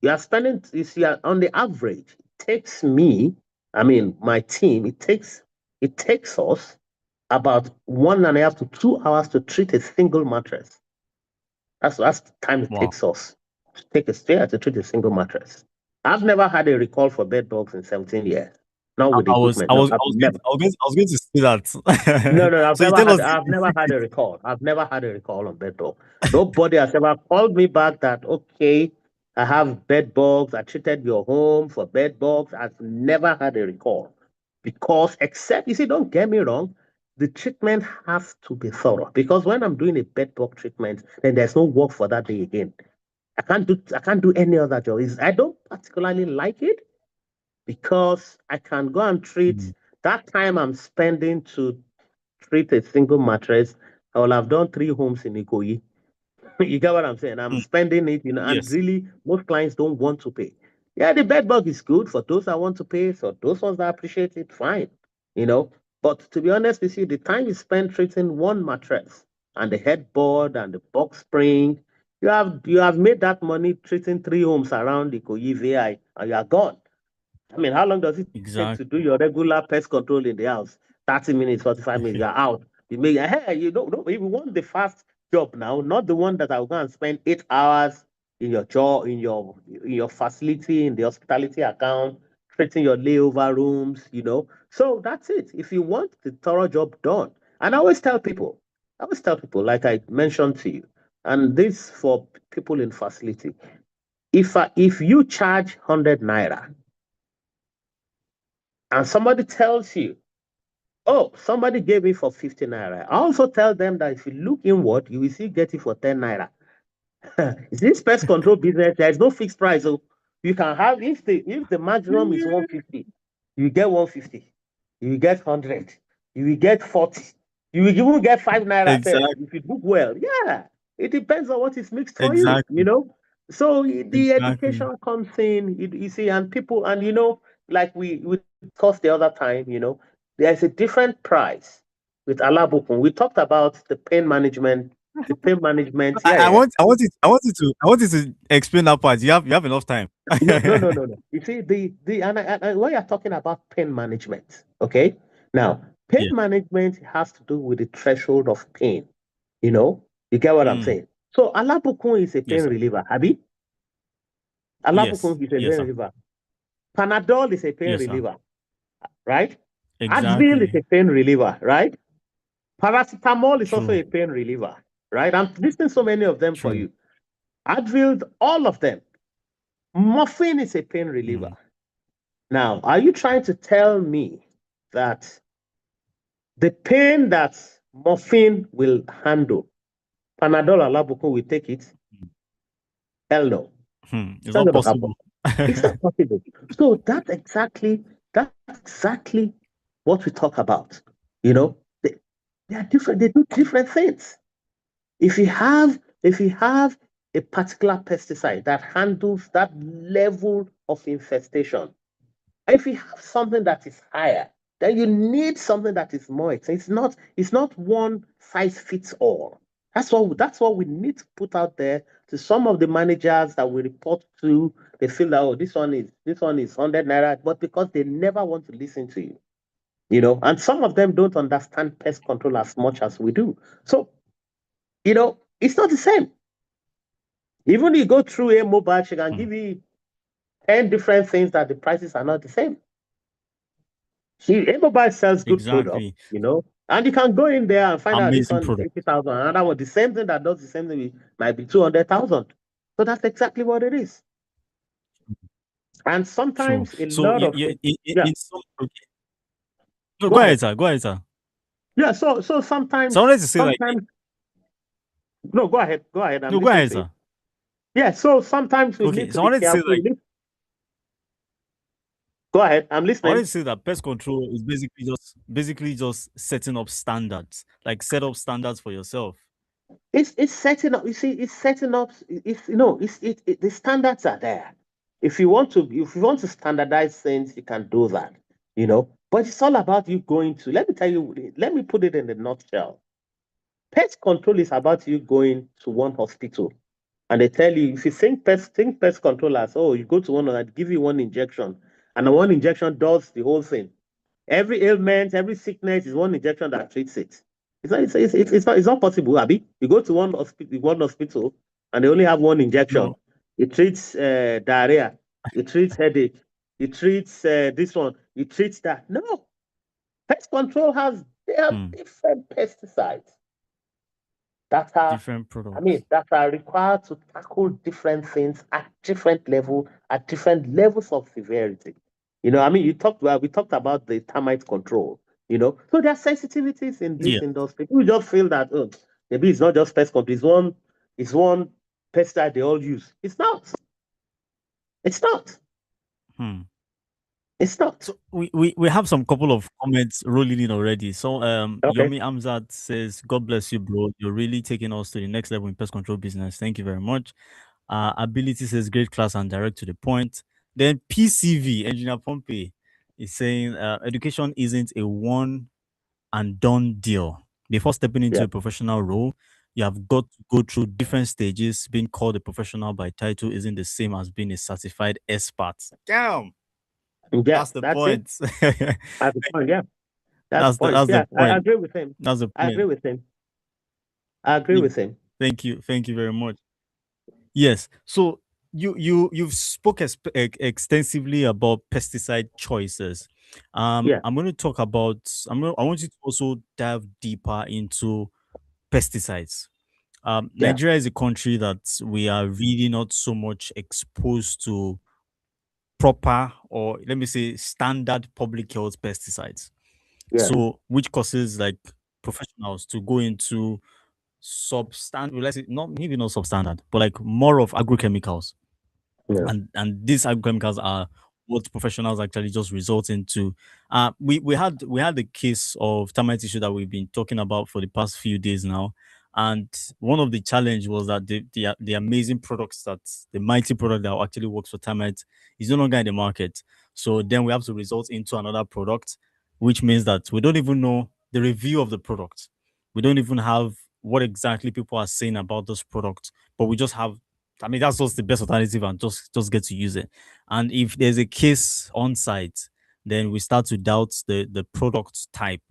you are spending, you see, on the average, it takes me, I mean, my team, it takes us about 1.5 to 2 hours to treat a single mattress. That's the time it Wow. takes us to take a stay to treat a single mattress. I've never had a recall for bed bugs in 17 years. Not I, with I was equipment. I No, was I I've was going never. to, I was going to, I was going to say No, that. no, I've So you never tell had us I've the never had a secret. recall. I've never had a recall on bed bug. Nobody has ever called me back that okay, I have bed bugs. I treated your home for bed bugs. I've never had a recall. Because except you see, don't get me wrong, the treatment has to be thorough. Because when I'm doing a bed bug treatment, then there's no work for that day again. I can't do any other job. I don't particularly like it because I can go and treat Hmm. that time I'm spending to treat a single mattress. I will have done 3 homes in Ikoyi. You get what I'm saying? I'm Hmm. spending it, and Yes. really, most clients don't want to pay. Yeah, the bed bug is good for those that want to pay. So those ones that appreciate it, fine. You know, but to be honest with you, the time you spend treating one mattress and the headboard and the box spring, you have made that money treating 3 homes around the Ikoyi VI, and you are gone. I mean, how long does it take to do Exactly. your regular pest control in the house? 30 minutes, 45 minutes, you're out. You make, hey, you don't know, if you want the fast job now, not the one that I'll go and spend 8 hours in your job, in your facility, in the hospitality account, treating your layover rooms. So that's it. If you want the thorough job done, and I always tell people, like I mentioned to you, and this for people in facility. If you charge 100 naira and somebody tells you, oh, somebody gave it for 50 naira, I also tell them that if you look inward, you will see get it for 10 naira. This pest control business, there is no fixed price. So you can have, if the maximum is 150, you get 150, you will get 100, you will get 40, you will even get 5 naira Exactly. if you book well. Yeah, it depends on what is mixed for you, Exactly. So the Exactly. education comes in, you see, and people, and like we discussed the other time, there's a different price with Alabukun. We talked about the pain management, yeah, I yeah, yeah. want I want you to explain that part. You have enough time. No, no, no, no, no. You see, and when you're talking about pain management, okay? Now, pain Yeah. management has to do with the threshold of pain. You know, you get what I'm Mm. saying? So, Alabukun is a pain Yes, sir. reliever. Abi? Yes. Alabukun is a pain Yes, sir. reliever. Panadol is a pain Yes, sir. reliever, right? Advil is Exactly. a pain reliever, right? Paracetamol is also True. a pain reliever, right? I'm listing so many of them for True. you. Advil, all of them. Morphine is a pain reliever. Mm. Now, are you trying to tell me that the pain that morphine will handle, Panadol Alabukun will take it? Hell no. It's It's not not going to happen. possible. It's not possible. So that's exactly what we talk about. You know, they, they are different. They do different things. If you have a particular pesticide that handles that level of infestation, if you have something that is higher, then you need something that is more expensive. It's not one size fits all. That's what we need to put out there to some of the managers that we report to. They feel that, oh, this one is 100 naira, but because they never want to listen to you. And some of them don't understand pest control as much as we do. So, it's not the same. Even you go through a mobile, she can Mm. give you 10 different things that the prices are not the same. Mobile sells good product, Exactly. and you can go in there and find out this Amazing one is product. 80,000, another one, the same thing that does the same thing might be 200,000. So that's exactly what it is. And True. sometimes a So lot of you it, yeah, in some okay. No, go go ahead, ahead. sir. Go ahead, sir. Yeah, so So I sometimes, wanted to say like sometimes, no, go ahead, go ahead. I'm no, go listening ahead, to you. sir. Yeah, so sometimes we Okay. need to So I be wanted to say careful. like Go ahead, I'm I wanted listening. to say that pest control is basically just setting up standards, like set up standards for yourself. It's setting up. You see, it's setting up. The standards are there. If you want to standardize things, you can do that. But it's all about you going to. Let me tell you. Let me put it in a nutshell. Pest control is about you going to one hospital, and they tell you, if you think pest control as, oh, you go to one and give you one injection, and the one injection does the whole thing. Every ailment, every sickness is one injection that treats it. It's not possible, Abby. You go to one hospital and they only have one injection. No. It treats diarrhea, it treats headache, it treats this one, it treats that. No, pest control they have Hmm. different pesticides that are, Different I mean, products. that are required to tackle different things at different level, at different levels of severity. I mean, we talked about the termite control. So there are sensitivities in Yeah. this industry. We just feel that, oh, maybe it's not just pest control. It's one pesticide they all use. It's not. It's not. Hmm. It's not. So we have some couple of comments rolling in already. So Okay. Yomi Amzat says, God bless you, bro. You're really taking us to the next level in pest control business. Thank you very much. Ability says great class and direct to the point. Then PCV, Engineer Pompey, is saying education isn't a one and done deal. Before stepping into Yeah. a professional role, you have got to go through different stages. Being called a professional by title isn't the same as being a certified expert. Damn. Yeah. That's the That's it. point. That's the point. Yeah. That's the that's the point. that's the Yeah. I point. agree with him. That's the I agree point. with him. I agree You, with him. Thank you very much. Yes. So you've spoke extensively about pesticide choices. Yeah, I'm going to talk about. I want you to also dive deeper into pesticides. yeah, Nigeria is a country that we are really not so much exposed to proper, or let me say standard public health pesticides. yeah, So which causes like professionals to go into substandard, let's say not maybe not substandard, but like more of agrochemicals, yeah. and these agrochemicals are what professionals actually just result into. We had the case of termite issue that we've been talking about for the past few days now, and one of the challenge was that the amazing products, that the mighty product that actually works for termites, is no longer in the market. So then we have to result into another product, which means that we don't even know the review of the product. We don't even have what exactly people are saying about this product, but we just have, I mean, that's just the best alternative, and just get to use it. And if there's a case on site, then we start to doubt the product type.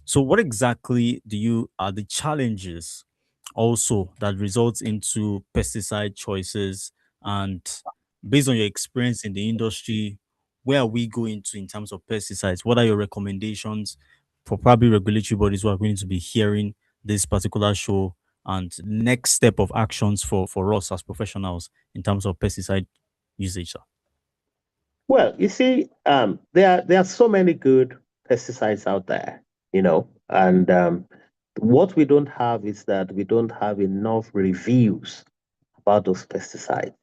So what exactly do you are the challenges also that results into pesticide choices, and based on your experience in the industry, where are we going to in terms of pesticides? What are your recommendations for probably regulatory bodies who are going to be hearing this particular show, and next step of actions for us as professionals in terms of pesticide usage, sir? Well, you see, there are so many good pesticides out there, and what we don't have is that we don't have enough reviews about those pesticides.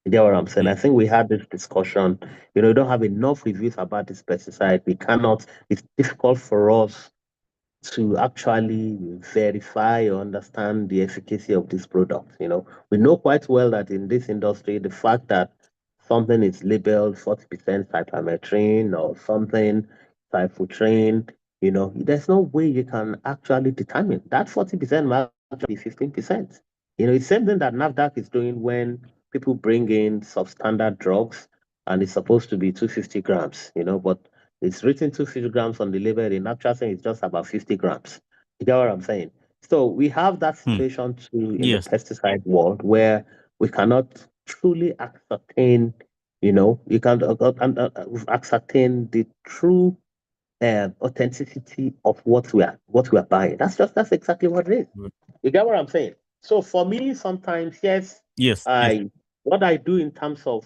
You get what I'm saying? I Mm, think we had this discussion. We don't have enough reviews about this pesticide. We cannot. It's difficult for us to actually verify or understand the efficacy of this product. We know quite well that in this industry, the fact that something is labeled 40% cypermethrin or something cyphotrine, there's no way you can actually determine that 40% might actually be 15%. It's something that NAFDAC is doing when people bring in substandard drugs and it's supposed to be 250 grams, but it's written 250 grams on the label. In actual saying, it's just about 50 grams. You get what I'm saying? So we have that mm, situation too in the yes. pesticide world where we cannot truly ascertain, you can ascertain the true authenticity of what we are buying. That's exactly what it is. Mm, You get what I'm saying? So for me, sometimes, yes, yes, yes. I what I do in terms of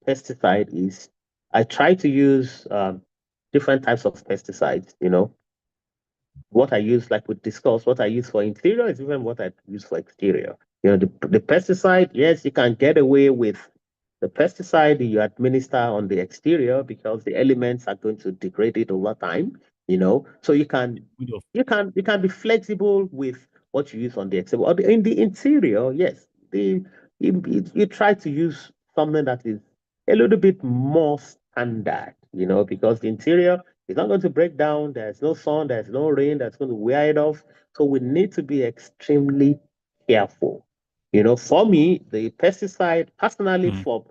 pesticide is I try to use different types of pesticides. What I use, like we discussed, what I use for interior is even what I use for exterior. The pesticide, yes, you can get away with the pesticide you administer on the exterior because the elements are going to degrade it over time, so you can Good of- you can be flexible with what you use on the exterior. In the interior, yes, you try to use something that is a little bit more standard, because the interior it's not going to break down. There's no sun, there's no rain that's going to wear it off. So we need to be extremely careful. For me, the pesticide, personally mm, for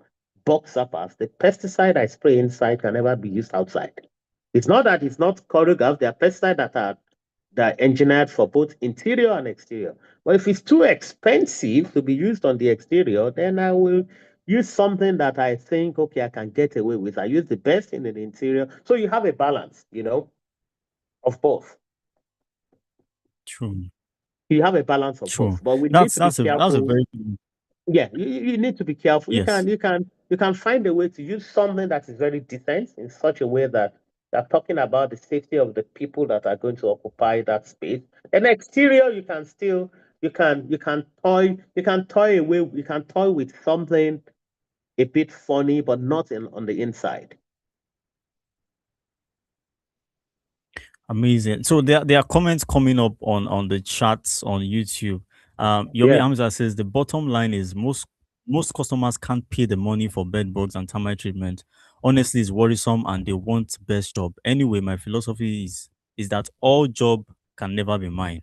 Bugzappers, the pesticide I spray inside can never be used outside. It's not that it's not choreographed. There are pesticides that are engineered for both interior and exterior. But if it's too expensive to be used on the exterior, then I will use something that I think, okay, I can get away with. I use the best in the interior. So you have a balance, of both. true, You have a balance of true. both. But we need That's to be that's a careful. very good, Yeah, you need to be careful. yes. You can find a way to use something that is very decent in such a way that they're talking about the safety of the people that are going to occupy that space. And exterior, you can toy away you can toy with something a bit funny, but not on the inside. Amazing. So there are comments coming up on the chats on YouTube. Yomi Yeah. Hamza says the bottom line is most customers can't pay the money for bed bugs and termite treatment. Honestly, it's worrisome and they want best job. Anyway, my philosophy is that all job can never be mine.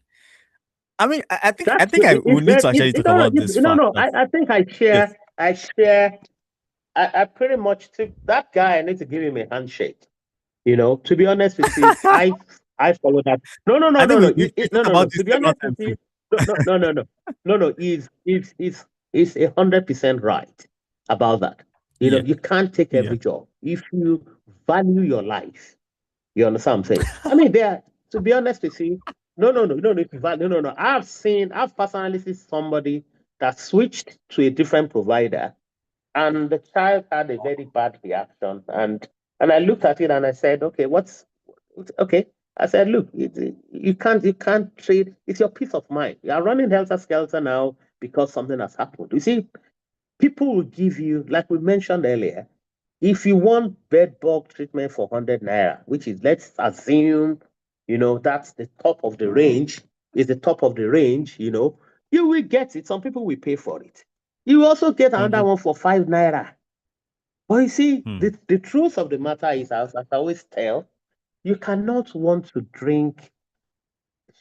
I mean, I think I It's would need very to actually talk no no about this no fact no. that I think yes, I share I pretty much took that guy. I need to give him a handshake. To be honest with you, I follow that. No, no, no, I no, think no. we've No, talked no, about no. this To be several honest with times you, too. no, no, no, no, no, no, no. Is 100% right about that. You know, Yeah. you can't take Yeah. every job if you value your life. You understand what I'm saying? I mean, there. To be honest with you, no, no, no, no, no, no, no, no. I've personally seen somebody that switched to a different provider, and the child had a very bad reaction, and I looked at it and I said, okay, okay? I said, look, you can't trade. It's your peace of mind. You are running helter skelter now because something has happened. You see, people will give you, like we mentioned earlier, if you want bed bug treatment for 100 naira, which is, let's assume, that's the top of the range, is the top of the range, you will get it. Some people will pay for it. You also get another 100. one for 5 naira. But you see, Hmm. the truth of the matter is, as I always tell, you cannot want to drink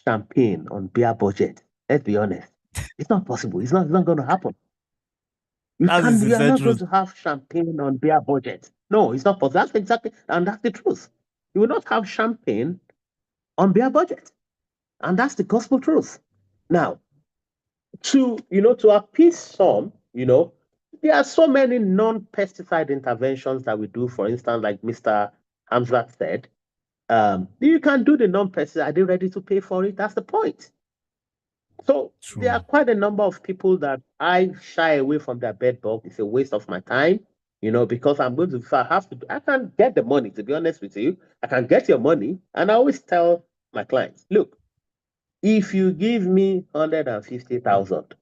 champagne on beer budget. Let's be honest. It's not possible. It's not going to happen. That is the You are fair not going truth. to have champagne on beer budget. No, it's not possible. That's exactly, and that's the truth. You will not have champagne on beer budget. And that's the gospel truth. Now, to appease some, there are so many non-pesticide interventions that we do. For instance, like Mr. Hamzat said, you can do the non-pesticide. Are they ready to pay for it? That's the point. So there are True. quite a number of people that I shy away from their bed bug. It's a waste of my time, because I'm going to, if I have to, I can get the money, to be honest with you. I can get your money. And I always tell my clients, look, if you give me 150,000,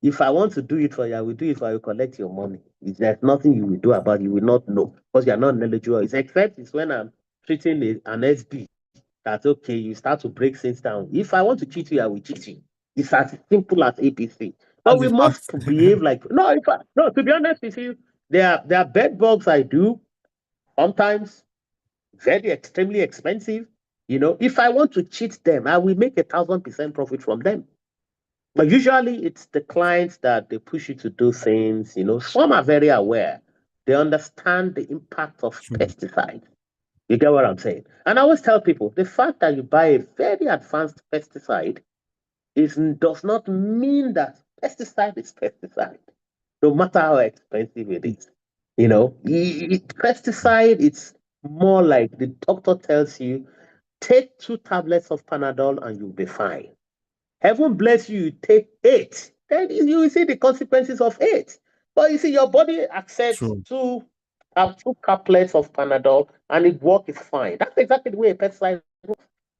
if I want to do it for you, I will do it for you, collect your money. If there's nothing you will do about it, you will not know because you're not knowledgeable. It's when I'm treating an SB that, okay, you start to break things down. If I want to cheat you, I will cheat you. It's as simple as ABC. But That's we the must fact. behave like no. No, to be honest with you, there are bed bugs I do sometimes very extremely expensive. If I want to cheat them, I will make 1,000% profit from them. But usually it's the clients that they push you to do things. Some are very aware. They understand the impact of True. pesticides. You get what I'm saying? And I always tell people the fact that you buy a very advanced pesticide does not mean that pesticide is pesticide, no matter how expensive it Hmm. is. Pesticide, it's more like the doctor tells you, take 2 tablets of Panadol and you'll be fine. Heaven bless you, you take 8. Then you will see the consequences of 8. But you see, your body accepts True. two caplets of Panadol and it works fine. That's exactly the way a pesticide.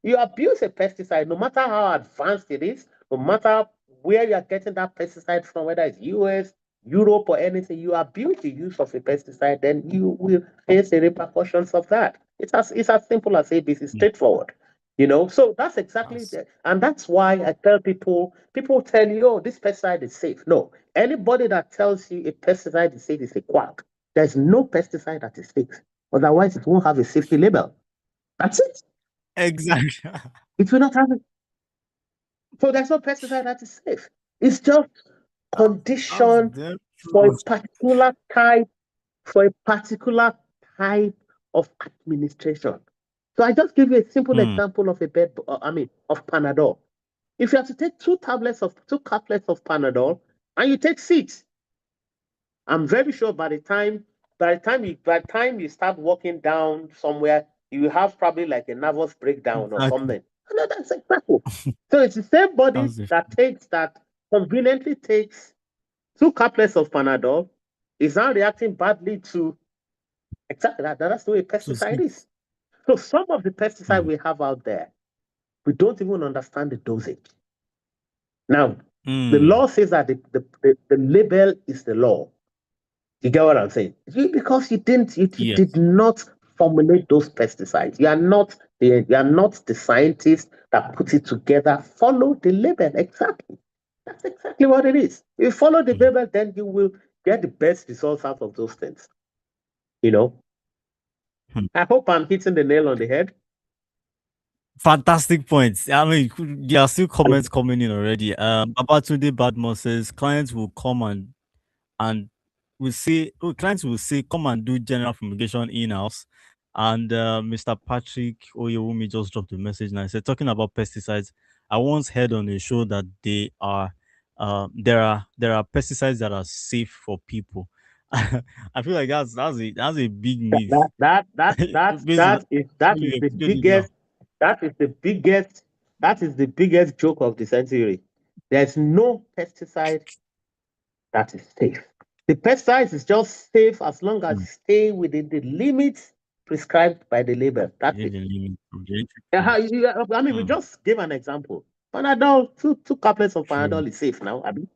You abuse a pesticide, no matter how advanced it is, no matter where you're getting that pesticide from, whether it's US, Europe, or anything, you abuse the use of a pesticide, then you will face the repercussions of that. It's as simple as ABC, Hmm. straightforward. So that's exactly That's and that's why I tell people tell you, oh, this pesticide is safe. No, anybody that tells you a pesticide is safe is a quack. There's no pesticide that is safe. Otherwise, it won't have a safety label. That's it. exactly. It will not have it. So there's no pesticide that is safe. It's just That's conditioned the for a truth. particular type, for a particular type of administration. So I just give you a simple Hmm. example of of Panadol. If you have to take 2 caplets of Panadol and you take 6, I'm very sure by the time you start walking down somewhere, you have probably like a nervous breakdown or Exactly. something. No, that's exactly. So it's the same body That's the that conveniently takes 2 caplets of Panadol is now reacting badly to exactly that. That's the way to pesticide see. is. So some of the pesticide Hmm. we have out there, we don't even understand the dosage. Now, the Hmm. law says that the label is the law. You get what I'm saying? Because you did Yes. not formulate those pesticides. You are not the scientist that put it together. Follow the label exactly. That's exactly what it is. If you follow the Hmm. label, then you will get the best results out of those things. You know. Hmm. I hope I'm hitting the nail on the head. Fantastic points. I mean, there are still comments coming in already. Babatunde Badmo says clients will come and will say, oh, clients will say, come and do general fumigation in house. And Mr. Patrick Oyewumi just dropped a message and I said, talking about pesticides, I once heard on a show that there are pesticides that are safe for people. I feel like that's a big myth. Based on how That is you the explained it now. biggest that is the biggest that is the biggest joke of the century. There's no pesticide that is safe. The pesticide is just safe as long as Hmm. it stay within the limits prescribed by the label. That's Within it. the limit of the entry Yeah, point. I mean, we Hmm. just gave an example. Panadol, two tablets of True. Panadol is safe now. I mean,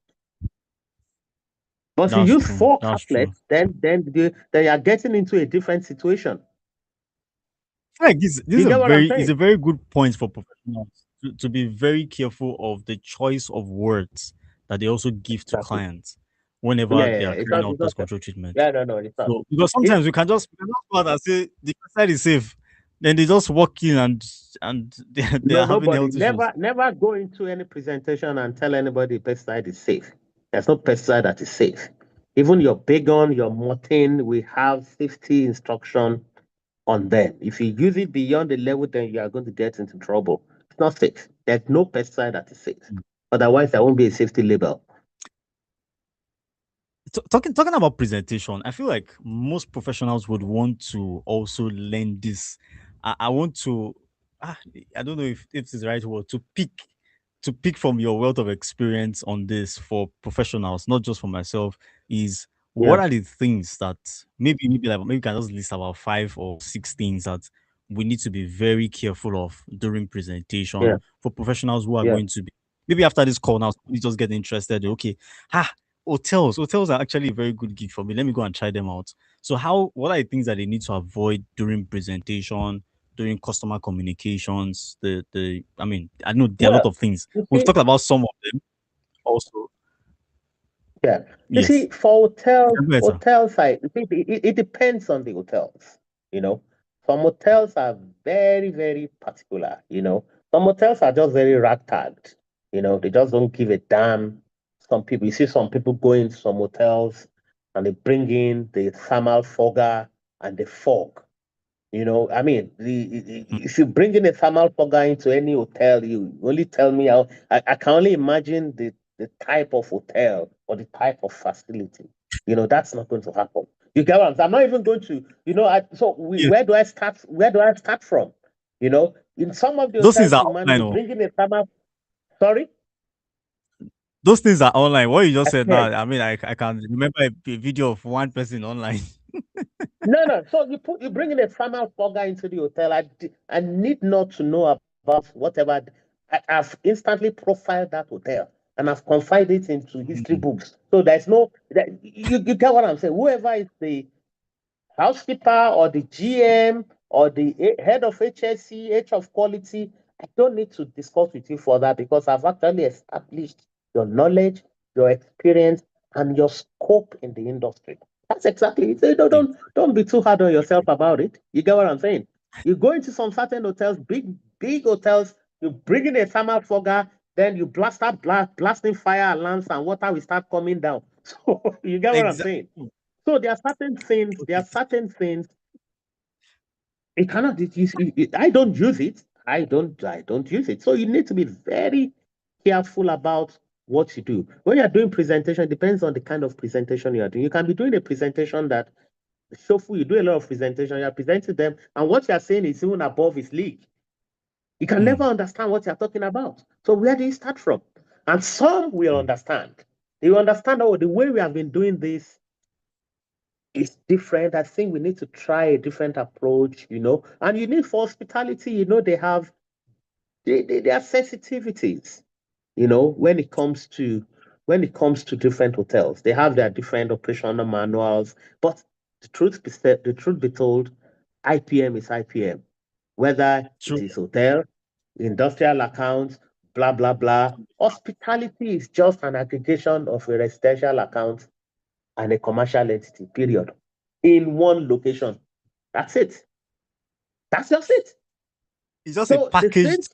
but if you That's use true. four That's true. tablets, then you are getting into a different situation. I feel like this You get what I'm is saying? a very good point for professionals to be very careful of the choice of words that they also give to Exactly. clients whenever Yeah, they yeah, are yeah. carrying out It's not pest control treatment. yeah, no, no, it's not. So because It, sometimes we can just go out and say the pesticide is safe, then they just walk in and they no, are having nobody, health issues. never go into any presentation and tell anybody pesticide is safe. There's no pesticide that is safe. Even your Bagon, your Mortin, we have safety instruction on them. If you use it beyond the level, then you are going to get into trouble. It's not safe. There's no pesticide that is safe. Otherwise, there won't be a safety label. Talking about presentation, I feel like most professionals would want to also learn this. I want to, ah, I don't know if this is the right word, to pick from your wealth of experience on this for professionals, not just for myself. Is what Yeah, are the things that maybe you can just list about 5 or 6 things that we need to be very careful of during presentation yeah, for professionals who are yeah. going to be maybe after this call now, we just get interested. Okay, ah, hotels are actually a very good gig for me. Let me go and try them out. So what are the things that they need to avoid during presentation, during customer communications? The I mean, I know there are a lot Well, of things. you We've see, talked about some of them also. yeah. You Yes. see, for hotels, Go ahead, sir. it depends on the hotels. You know, some hotels are very, very particular. Some hotels are just very ragtagged. They just don't give a damn. You see some people go in some hotels and they bring in the thermal fogger and the fog. I mean, Mm, if you bring in a thermal fogger into any hotel, you only tell me how. I can only imagine the type of hotel or the type of facility. That's not going to happen. You get what I'm saying? I'm not even going to. yes. Where do I start? Where do I start from? In some of the Those things hotels, are man, online. you Oh. bring in a thermal. Sorry. Those things are online. What you just said now, I mean, I can remember a video of one person online. No, no. So you bring in a thermal fogger into the hotel. I need not to know about whatever. I've instantly profiled that hotel and I've confided it into history Mm, books. So you get what I'm saying. Whoever is the housekeeper or the GM or the head of HSC, H of quality, I don't need to discuss with you further because I've actually established your knowledge, your experience, and your scope in the industry. That's exactly it. So don't be too hard on yourself about it. You get what I'm saying? You go into some certain hotels, big hotels, you bring in a thermal fogger, then you blasting fire alarms and water will start coming down. So you get what I'm saying? exactly. So there are certain things, it cannot I don't use it. I don't use it. So you need to be very careful about what you do. When you're doing presentation, it depends on the kind of presentation you are doing. You can be doing a presentation that Shofu, you do a lot of presentation, you're presenting them, and what you're saying is even above his league. You can never Mm, understand what you're talking about. So where do you start from? And some will mm, understand. They will understand, oh, the way we have been doing this is different. I think we need to try a different approach. And you need for hospitality, they are sensitivities, when it comes to different hotels. They have their different operational manuals. But the truth be told, IPM is IPM. Whether it true. is hotel, industrial accounts, blah, blah, blah. Hospitality is just an aggregation of a residential account and a commercial entity, period, in one location. That's it. That's just it. It's just a So the same, packaged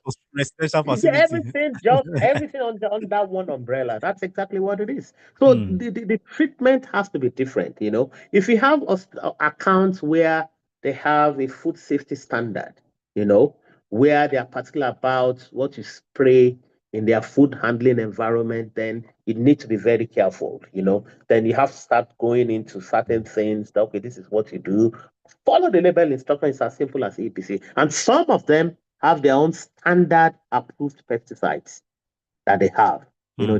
residential facility. everything on that one umbrella. That's exactly what it is. So Mm, the treatment has to be different. If you have accounts where they have a food safety standard, you know, where they are particular about what you spray, in their food handling environment, then you need to be very careful, Then you have to start going into certain things. That, okay, this is what you do. Follow the label instruction. It's as simple as EPC. And some of them have their own standard approved pesticides that they have,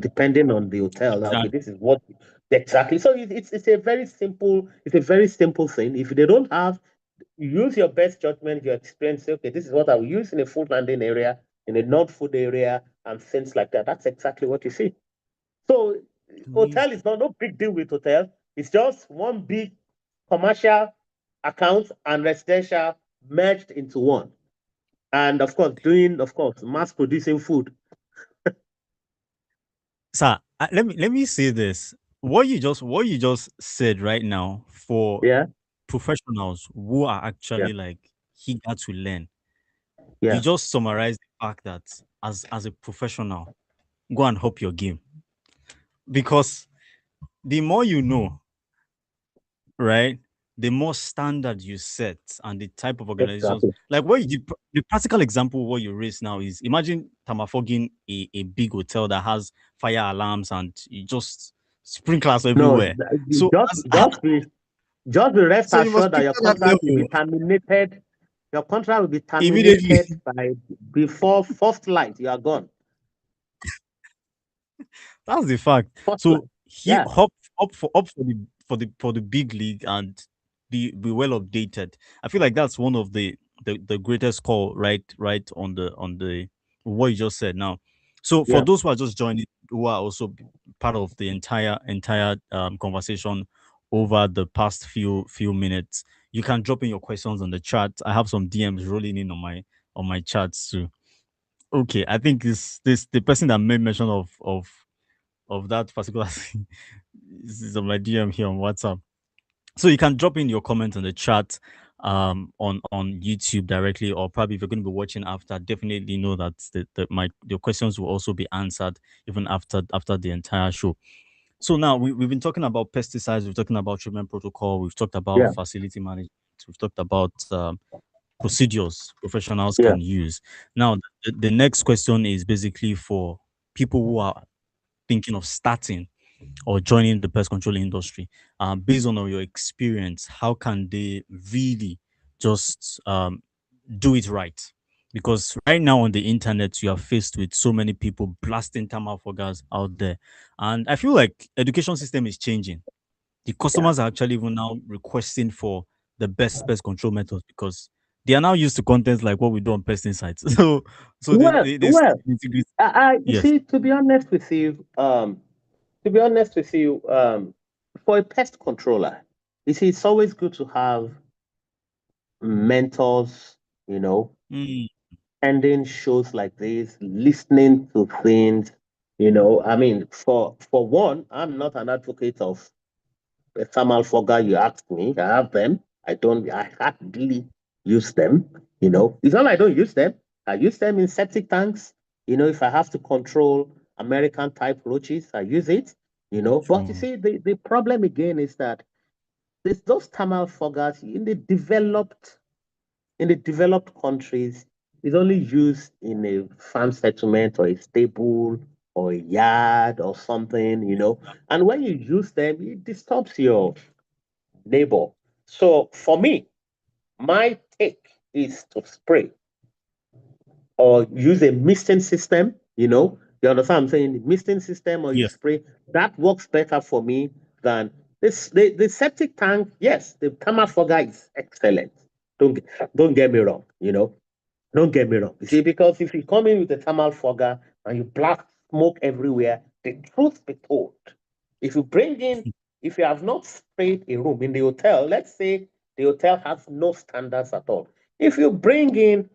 depending on the hotel. Okay, Exactly. this is what exactly. So it's a very simple thing. If they don't have, use your best judgment, your experience. Say, okay, this is what I will use in a food landing area, in a non-food area, and things like that. That's exactly what you see. So hotel is no big deal with hotel. It's just one big commercial account and residential merged into one. And of course, mass producing food. Sir, let me say this. What you just said right now for Yeah, professionals who are yeah, actually like eager to learn, you yeah. just summarized the fact that as a professional, go and up your game because the more you know, right, the more standard you set and the type of organizations Exactly. like what you did, the practical example what you raise now is imagine tamafogging a big hotel that has fire alarms and you just sprinklers No, everywhere. So just be rest so you must assured that your prepare that contract will be level terminated. Your contract will be immediately. terminated by before first light. You are gone. That's the fact. First light. So he Yeah, up for the big league and be well updated. I feel like that's one of the greatest call right on the what you just said now. So for yeah, those who are just joining, who are also part of the entire conversation over the past few minutes, you can drop in your questions on the chat. I have some DMs rolling in on my chats too. Okay, I think this the person that made mention of that particular thing is on my DM here on WhatsApp. So you can drop in your comments on the chat on YouTube directly, or probably if you're going to be watching after, definitely know that your questions will also be answered even after the entire show. So now we've been talking about pesticides, we've talking about treatment protocol, we've talked about yeah, facility management, we've talked about procedures professionals yeah, can use. Now the next question is basically for people who are thinking of starting or joining the pest control industry, based on your experience, how can they really just do it right? Because right now on the internet, you are faced with so many people blasting thermal foggers out there, and I feel like education system is changing. The yeah. customers are actually even now requesting for the best pest control methods because they are now used to content like what we do on pest insights. So they start Well. integrating. You Yes. see, to be honest with you, for a pest controller, you see, it's always good to have mentors, you know, Mm, ending shows like this, listening to things, I mean, for one, I'm not an advocate of a thermal fogger. You asked me, I have them. I hardly use them. It's not like I don't use them. I use them in septic tanks. If I have to control American type roaches, I use it. But you true. see, the problem again is that those thermal foggers in the developed countries is only used in a farm settlement or a stable or a yard or something. And when you use them, it disturbs your neighbor. So for me, my take is to spray or use a misting system. You understand what I'm saying? Misting system or you Yes. spray, that works better for me than this. The septic tank, yes, the thermal fogger is excellent. Don't get me wrong. Don't get me wrong. You see, because if you come in with a thermal fogger and you blast smoke everywhere, the truth be told, if you bring in, if you have not sprayed a room in the hotel, let's say the hotel has no standards at all. If you bring in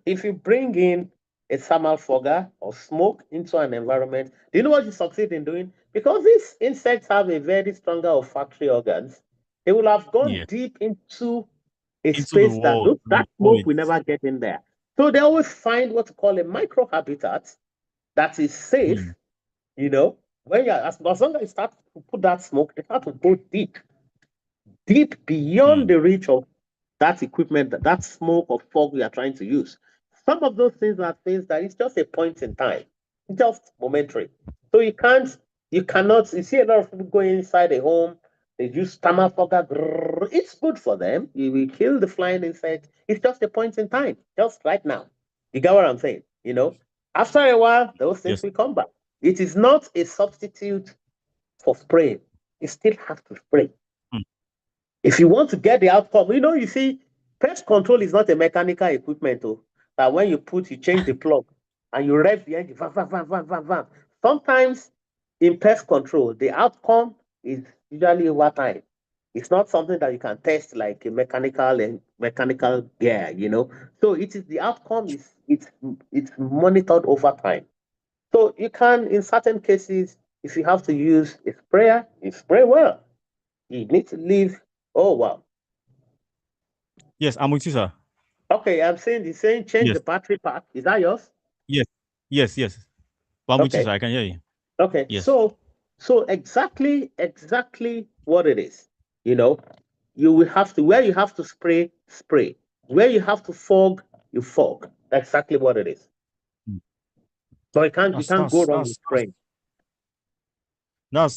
a thermal fogger or smoke into an environment, do you know what you succeed in doing? Because these insects have a very stronger olfactory organs, they will have gone Yes. deep into a Into the space that walls, that smoke will never get in there. So they always find what to call a microhabitat that is mm, safe, you know. When you're as long as you start to put that smoke, they start to go deep beyond mm, the reach of that equipment, that smoke or fog we are trying to use. Some of those things are things that it's just a point in time. just momentary. So you cannot, you see a lot of people going inside a home, they use thermofogger, it's good for them. You will kill the flying insect. It's just a point in time, just right now. You get what I'm saying? After a while, those things Yes. will come back. It is not a substitute for spraying. You still have to spray. Mm. If you want to get the outcome, you see, pest control is not a mechanical equipment, oh, that when you change the plug and you rev the engine, vam, vam, vam, vam, vam, vam. Sometimes in pest control, the outcome is usually over time. It's not something that you can test like a mechanical gear. So it is the outcome is it's monitored over time. So you can, in certain cases, if you have to use a sprayer, you spray well. You need to leave. Oh wow. Yes, I'm with you, sir. Okay, I'm saying the saying change Yes. the battery pack. Is that yours? Yes. Yes. Yes. But I'm with you, Okay. sir. I can hear you. Okay. Yes. So exactly what it is. You know, you will have to where you have to spray, spray. Where you have to fog, you fog. That's exactly what it is. Mm. But you That's can't go that's wrong that's with that's spraying.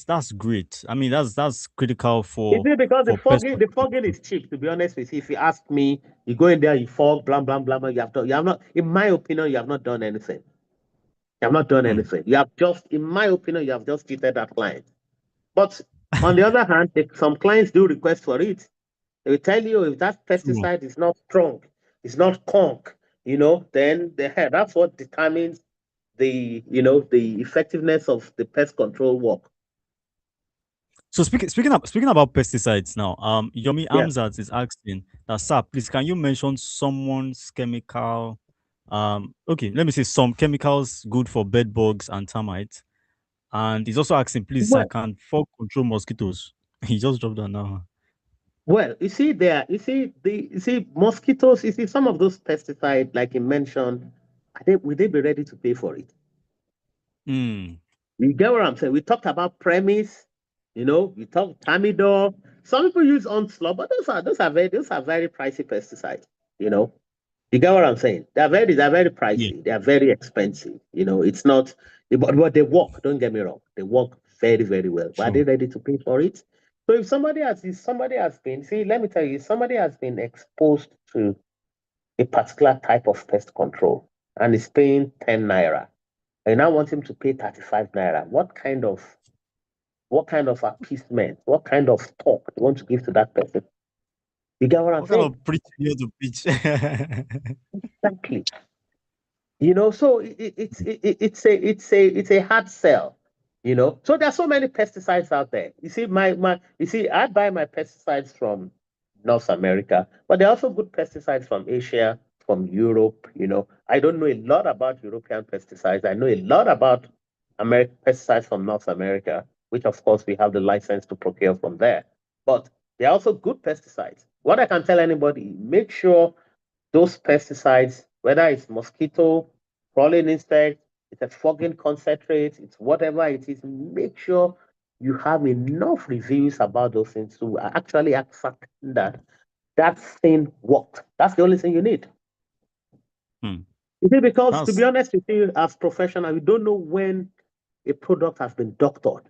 that's great. I mean, that's critical Is it because the for pest fogging the control. fogging is cheap, to be honest with you. If you ask me, you go in there, you fog, blah blah blah blah. You have not, in my opinion, you have not done anything. You have not done Hmm. anything. You have just, in my opinion, you have just cheated that client. But on the other hand, if some clients do request for it. They will tell you if that True. pesticide is not strong, it's not conk, then that's what determines the effectiveness of the pest control work. So speaking about pesticides now, Yomi Yeah. Amzat is asking that, sir, please can you mention someone's chemical, okay, let me say some chemicals good for bed bugs and termites. And he's also asking, please, sir, Well, can fog control mosquitoes? He just dropped that now. well, you see mosquitoes, you see some of those pesticides, like you mentioned, will they be ready to pay for it? Hmm. You get what I'm saying? We talked about premise, we talked Tamidor. Some people use onslaught, but those are very pricey pesticides, you know. You get what I'm saying? They're very Yeah, pricey. They are very expensive. It's not, but they work. Don't get me wrong. They work very, very well. But are they true. ready to pay for it? So if somebody has been, see, let me tell you, if somebody has been exposed to a particular type of pest control and is paying 10 naira, and you now want him to pay 35 naira, what kind of appeasement, what kind of talk do you want to give to that person? You get what I'm What kind saying? of preach you to preach? Exactly. So it's a hard sell. So there are so many pesticides out there. You see I buy my pesticides from North America, but there are also good pesticides from Asia, from Europe. I don't know a lot about European pesticides. I know a lot about American pesticides from North America, which of course we have the license to procure from there. But there are also good pesticides. What I can tell anybody, make sure those pesticides, whether it's mosquito, crawling insect, it's a fogging concentrate, it's whatever it is, make sure you have enough reviews about those things to actually accept that thing worked. That's the only thing you need. Hmm. You see, because to be That's honest with you, as professional, we don't know when a product has been doctored.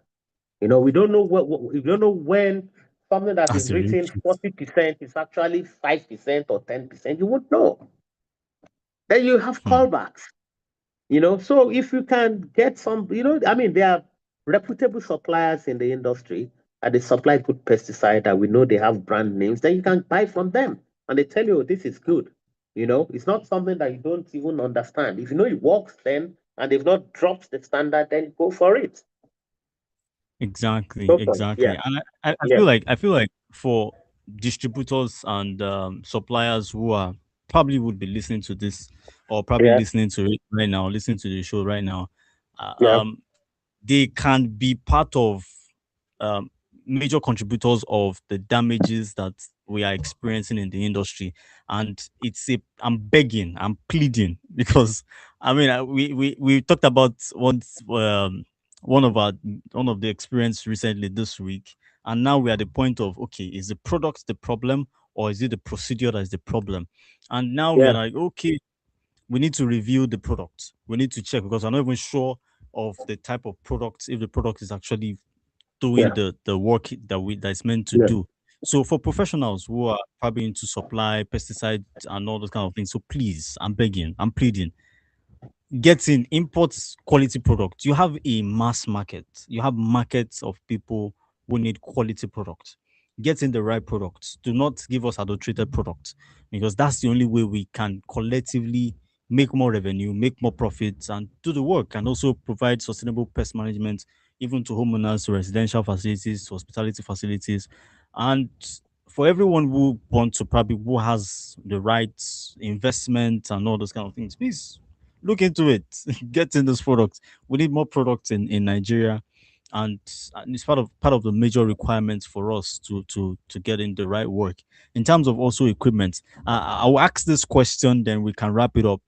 We don't know we don't know when something that that's is the real written truth. 40% is actually 5% or 10%. You won't know. Then you have Hmm. callbacks. So if you can get some, I mean, there are reputable suppliers in the industry and they supply good pesticide that we know they have brand names, then you can buy from them and they tell you, oh, this is good. It's not something that you don't even understand. If you know it works, then and they've not dropped the standard, then go for it. Exactly, Go for it. Yeah. exactly. And I Yeah. feel like for distributors and suppliers who are probably would be listening to this or probably Yeah. listening to it right now, listening to the show right now, uh, Yeah. um, they can be part of um, major contributors of the damages that we are experiencing in the industry. And I'm begging, I'm pleading because I mean, we talked about one of our one of the experience recently this week, and now we're at the point of okay, is the product the problem or is it the procedure that is the problem? And now we're Yeah. like, okay, we need to review the product. We need to check because I'm not even sure. of the type of products, if the product is actually doing Yeah. the work that it's meant to Yeah. do. So for professionals who are probably into supply, pesticides, and all those kind of things, so please, I'm begging, I'm pleading, getting imports quality products. You have a mass market. You have markets of people who need quality products. Get in the right products. Do not give us adulterated products, because that's the only way we can collectively make more revenue, make more profits, and do the work, and also provide sustainable pest management even to homeowners, to residential facilities, to hospitality facilities, and for everyone who wants to probably who has the right investment and all those kind of things. Please look into it. Get in those products. We need more products in Nigeria, and it's part of the major requirements for us to get in the right work in terms of also equipment. I'll ask this question, then we can wrap it up.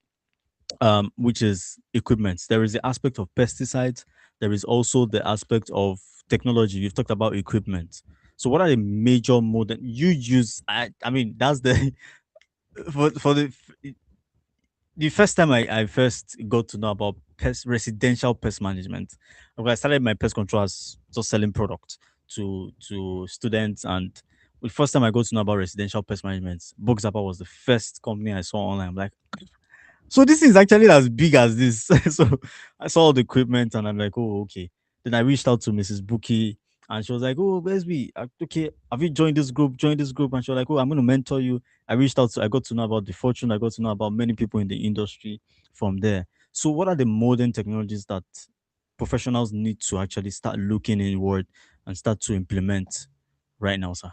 Which is equipment. There is the aspect of pesticides. There is also the aspect of technology. You've talked about equipment. So, what are the major modern you use? I mean, that's the for the first time I first got to know about residential pest management. Okay, I started my pest control as just selling products to students, and the first time I got to know about residential pest management, Bugzapper was the first company I saw online. I'm like, so this is actually as big as this. So I saw all the equipment and I'm like, oh, okay. Then I reached out to Mrs. Buki and she was like, oh, Besby, okay, have you joined this group? Join this group. And she was like, oh, I'm going to mentor you. I got to know about the fortune. I got to know about many people in the industry from there. So what are the modern technologies that professionals need to actually start looking inward and start to implement right now, sir?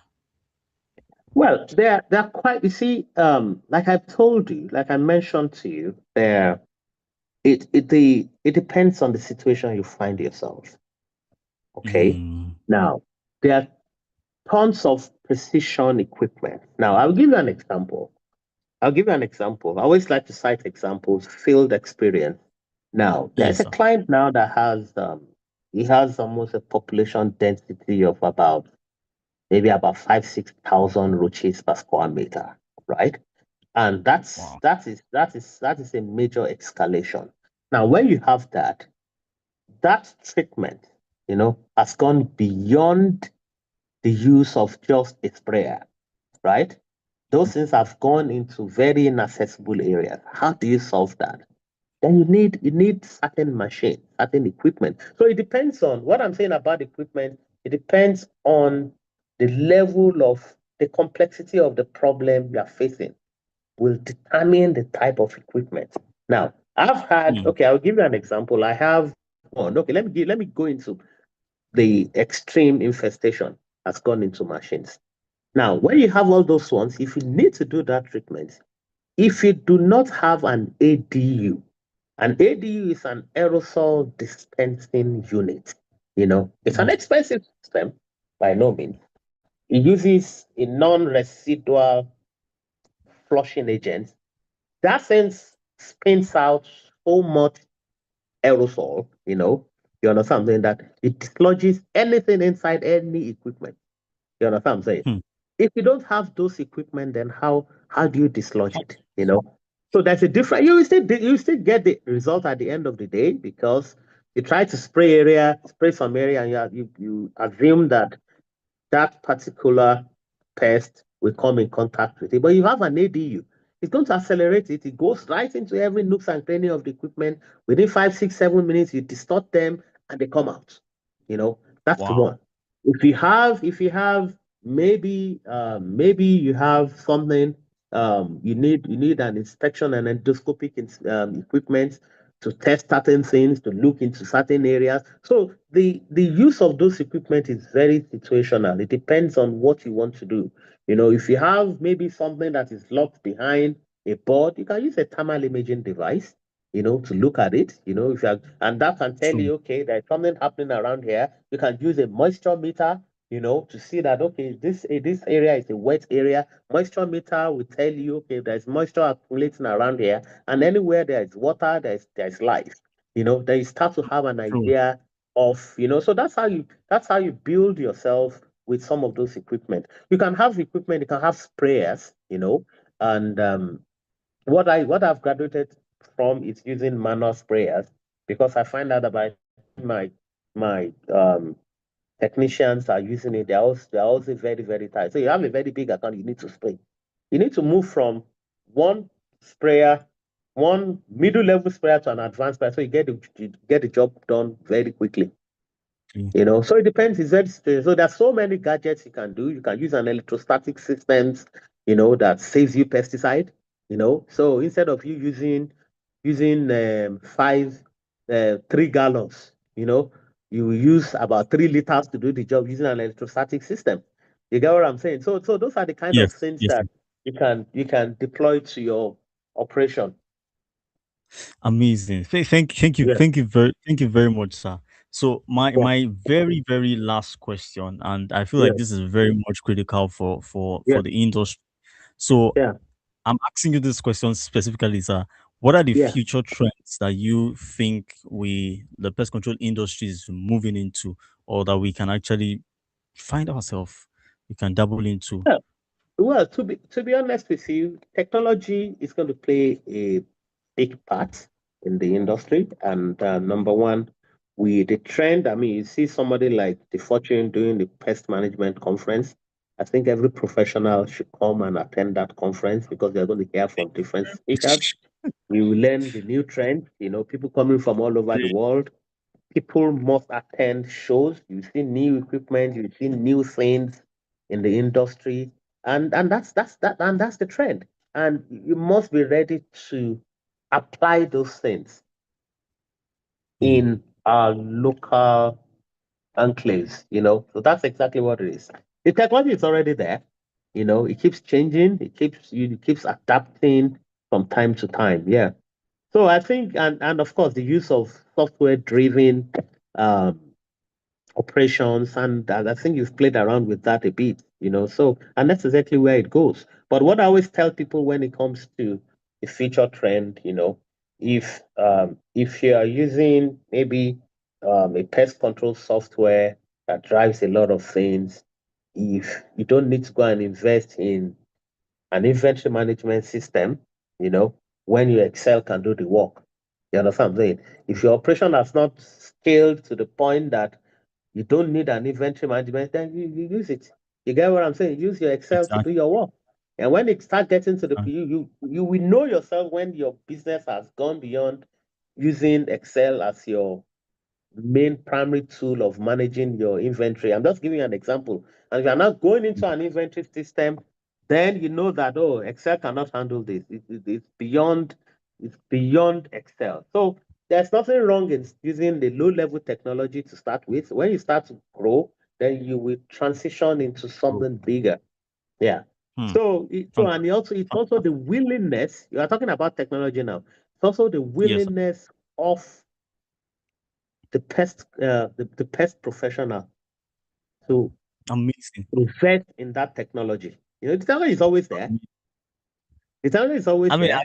Well, they're quite, you see, like I've told you, like I mentioned to you, it depends on the situation you find yourself. Okay. Mm, Now, there are tons of precision equipment. Now, I'll give you an example. I'll give you an example. I always like to cite examples, field experience. Now, there's yes, a sir. client now that has he has almost a population density of about maybe about 6,000 roaches per square meter, right? And Wow. that is a major escalation. Now, when you have that, that treatment, has gone beyond the use of just a sprayer, right? Those things have gone into very inaccessible areas. How do you solve that? Then you need certain machine, certain equipment. So it depends on what I'm saying about equipment. It depends on the level of the complexity of the problem you are facing will determine the type of equipment. Now, Mm, okay, I'll give you an example. I have one. Okay, let me go into the extreme infestation has gone into machines. Now, when you have all those ones, if you need to do that treatment, if you do not have an ADU is an aerosol dispensing unit. It's an yes. expensive system by no means. It uses a non-residual flushing agent. That sense spins out so much aerosol, you understand I'm saying that it dislodges anything inside any equipment. You understand what I'm saying? Hmm. If you don't have those equipment, then how do you dislodge it? So there's a different. You still get the result at the end of the day because you try to spray some area, and you assume that that particular pest will come in contact with it. But you have an ADU, it's going to accelerate it. It goes right into every nooks and cranny of the equipment. Within 5, 6, 7 minutes, you distort them and they come out. That's the Wow. one. If you have maybe you have something you need an inspection and endoscopic equipment to test certain things, to look into certain areas. So the use of those equipment is very situational. It depends on what you want to do. If you have maybe something that is locked behind a board, you can use a thermal imaging device, to look at it. If you are, and that can tell True. you, okay, there's something happening around here. You can use a moisture meter, to see that, okay, this area is a wet area. Moisture meter will tell you, okay, there's moisture accumulating around here, and anywhere there is water, there's life. Then you start to have an True. idea of, so that's how you build yourself with some of those equipment. You can have equipment, you can have sprayers, and what I've graduated from is using manual sprayers because I find out about my my technicians are using it, they're also very, very tight. So you have a very big account, you need to spray. You need to move from one sprayer, one middle level sprayer to an advanced sprayer, so you get the job done very quickly. Okay. So it depends. It's very so there's so many gadgets you can do. You can use an electrostatic systems, that saves you pesticide. So instead of you using 3 gallons, you will use about 3 liters to do the job using an electrostatic system. You get what I'm saying? So those are the kind of Yes, things yes. that you can deploy to your operation. Amazing. Yeah, thank you very much, sir. So yeah, my very very last question, and I feel yeah, like this is very much critical yeah, for the industry. So yeah, I'm asking you this question specifically, sir. What are the yeah. future trends that you think the pest control industry is moving into, or that we can actually find ourselves, we can dabble into? Yeah. Well, to be honest with you, technology is going to play a big part in the industry. And number one, the trend. I mean, you see somebody like the Fortune doing the pest management conference. I think every professional should come and attend that conference because they're going to hear from different speakers. We will learn the new trend. People coming from all over the world. People must attend shows. You see new equipment, you see new things in the industry, and that's the trend. And you must be ready to apply those things Hmm. in our local enclaves. So that's exactly what it is. The technology is already there. It keeps changing. It keeps adapting from time to time. Yeah. So I think, and of course, the use of software driven um, operations, and I think you've played around with that a bit. So, and that's exactly where it goes. But what I always tell people when it comes to a future trend, if you are using maybe a pest control software that drives a lot of things, if you don't need to go and invest in an inventory management system, you know, when your Excel can do the work. You understand what I'm saying? If your operation has not scaled to the point that you don't need an inventory management, then you use it. You get what I'm saying? Use your Excel to do Exactly. your work. And when it starts getting to the you will know yourself when your business has gone beyond using Excel as your main primary tool of managing your inventory. I'm just giving you an example. And if you're not going into an inventory system, then you know that Excel cannot handle this. It's beyond Excel. So there's nothing wrong in using the low level technology to start with. When you start to grow, then you will transition into True. something bigger. Yeah. Hmm. So Fant- and it's also the willingness. You are talking about technology now. It's also the Yes, sir. willingness of the pest professional to Amazing. invest in that technology. The technology is always there. The technology is I always mean, there.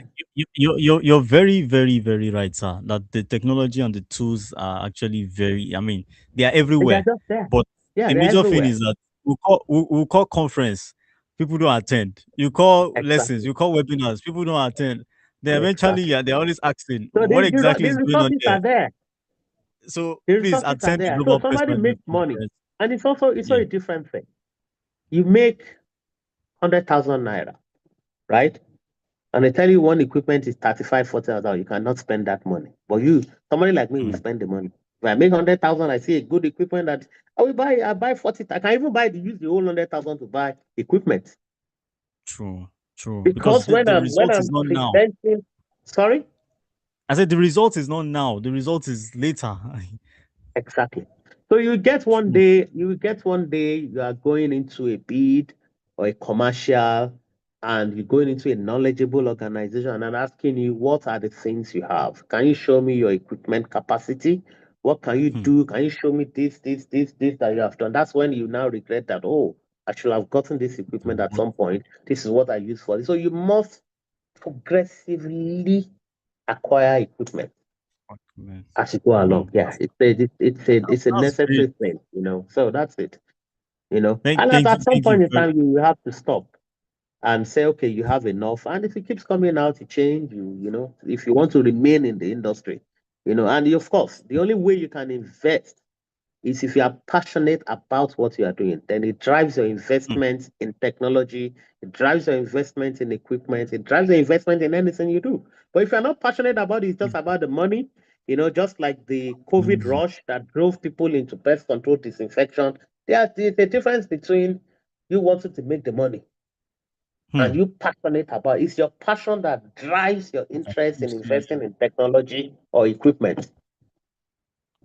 you're very, very, very right, sir. That the technology and the tools are actually very. I mean, they are They're everywhere. just there. But Yeah, the they're major thing everywhere. is that we call conference, people don't attend. You call lessons, Exactly. you call webinars, people don't attend. Then eventually, Exactly. yeah, they're always asking, So what exactly the is going on resources there? are there. So The please resources are attend the there. So Global Pest somebody Management makes money. Conference. And it's also Yeah, a different thing. You make 100,000 naira, right? And they tell you one equipment is 35, 40,000. You cannot spend that money. But somebody like me will mm, spend the money. If I make 100,000, I see a good equipment that I buy 40. I can even use the whole 100,000 to buy equipment. true, true. Because Because when the I'm when result is I'm not now. presenting, sorry, I said the result is not now. The result is later. exactly. So True. you get one day you are going into a bid or a commercial, and you're going into a knowledgeable organization and asking you, what are the things you have? Can you show me your equipment capacity? What can you Hmm. do? Can you show me this that you have done? That's when you now regret that, I should have gotten this equipment at some point. This is what I use for it. So you must progressively acquire equipment as you go Hmm. along. Yeah, it's a That's very. necessary thing. So that's it. And at some Thank you point in very. time, you will have to stop and say, okay, you have enough. And if it keeps coming out, you change. If you want to remain in the industry. And of course, the only way you can invest is if you are passionate about what you are doing. Then it drives your Hmm. investment in technology, it drives your investment in equipment, it drives your investment in anything you do. But if you're not passionate about it, it's just about the money, just like the COVID Easy. rush that drove people into pest control disinfection. There's a difference between you wanting to make the money and Hmm. you passionate about it. It's your passion that drives your That interest in keeps you- investing in technology or equipment.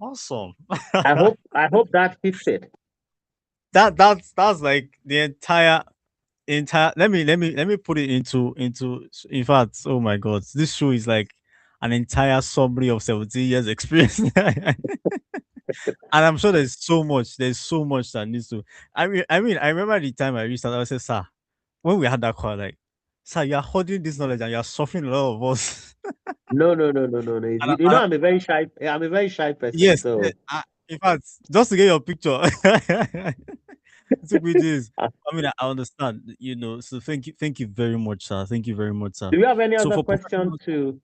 Awesome. I hope that fits it. That's like the entire let me put it into in fact, oh my god, this show is like an entire summary of 17 years experience. And I'm sure there's so much that needs to. I mean, I remember the time I reached out, I said, sir, when we had that call, like, sir, you are holding this knowledge and you are suffering a lot of us. No, no, no, no, no, no. and, You know, I'm a very shy. I'm a very shy person. yes, So, in fact, just to get your picture. It took me days. I mean, I understand, so thank you very much, sir. Thank you very much, sir. do you have any So other for question professionals, to?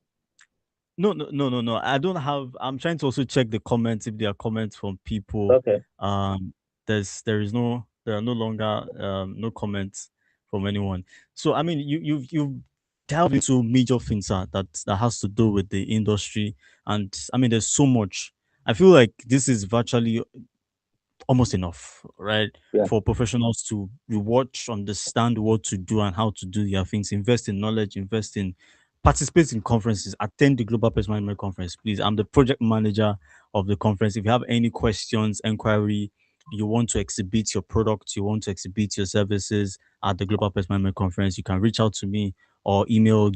no, no, no, no, no. I don't have. I'm trying to also check the comments if there are comments from people. Okay, Um, there are no longer no comments from anyone. So I mean, you've delved into major things, that has to do with the industry, and I mean, there's so much. I feel like this is virtually almost enough, right? yeah, For professionals to watch, understand what to do and how to do their things, invest in knowledge, participate in conferences, attend the Global Pest Management Conference. Please, I'm the project manager of the conference. If you have any questions, inquiry, you want to exhibit your product, you want to exhibit your services at the Global Pest Management Conference, you can reach out to me or email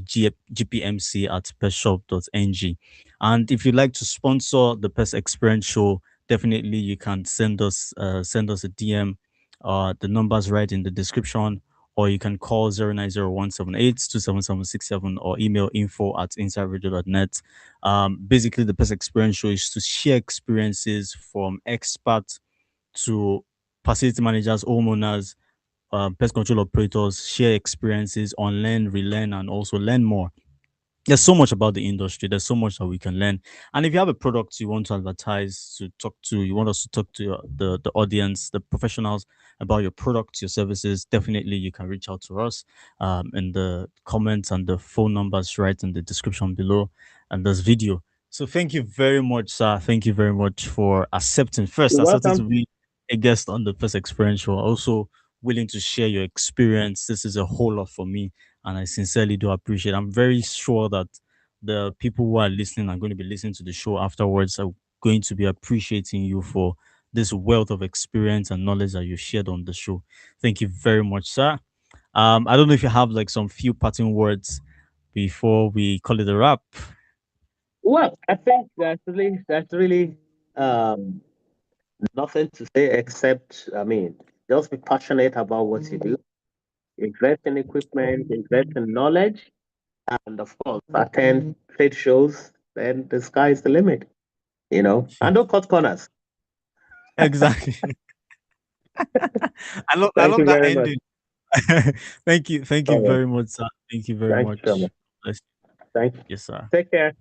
gpmc@pestshop.ng. And if you'd like to sponsor the Pest Experience Show, definitely you can send us a DM. The numbers right in the description, or you can call 090-178-27767 or email info@insideradio.net. Basically, the Pest Experience Show is to share experiences from experts to facility managers, homeowners, pest control operators, share experiences, unlearn, relearn, and also learn more. There's so much about the industry. There's so much that we can learn. And if you have a product you want to advertise, to talk to, you want us to talk to the audience, the professionals about your products, your services, definitely you can reach out to us in the comments and the phone numbers right in the description below and this video. So thank you very much, sir. Thank you very much for you're accepting to welcome. be a guest on the First Experience Show. Also willing to share your experience. This is a whole lot for me and I sincerely do appreciate. I'm very sure that the people who are listening are going to be listening to the show afterwards are going to be appreciating you for this wealth of experience and knowledge that you shared on the show. Thank you very much, sir. I don't know if you have like some few parting words before we call it a wrap. Well, I think that's really um, nothing to say except, I mean, just be passionate about what you do. Invest in equipment, invest in knowledge, and of course, attend trade shows. Then the sky is the limit. And don't cut corners. Exactly. I Thank love you that very much. ending. Thank you. Thank you All right. very much, sir. Thank you very Thank you so much. much. Bless- Thank you. Yes, sir. Take care.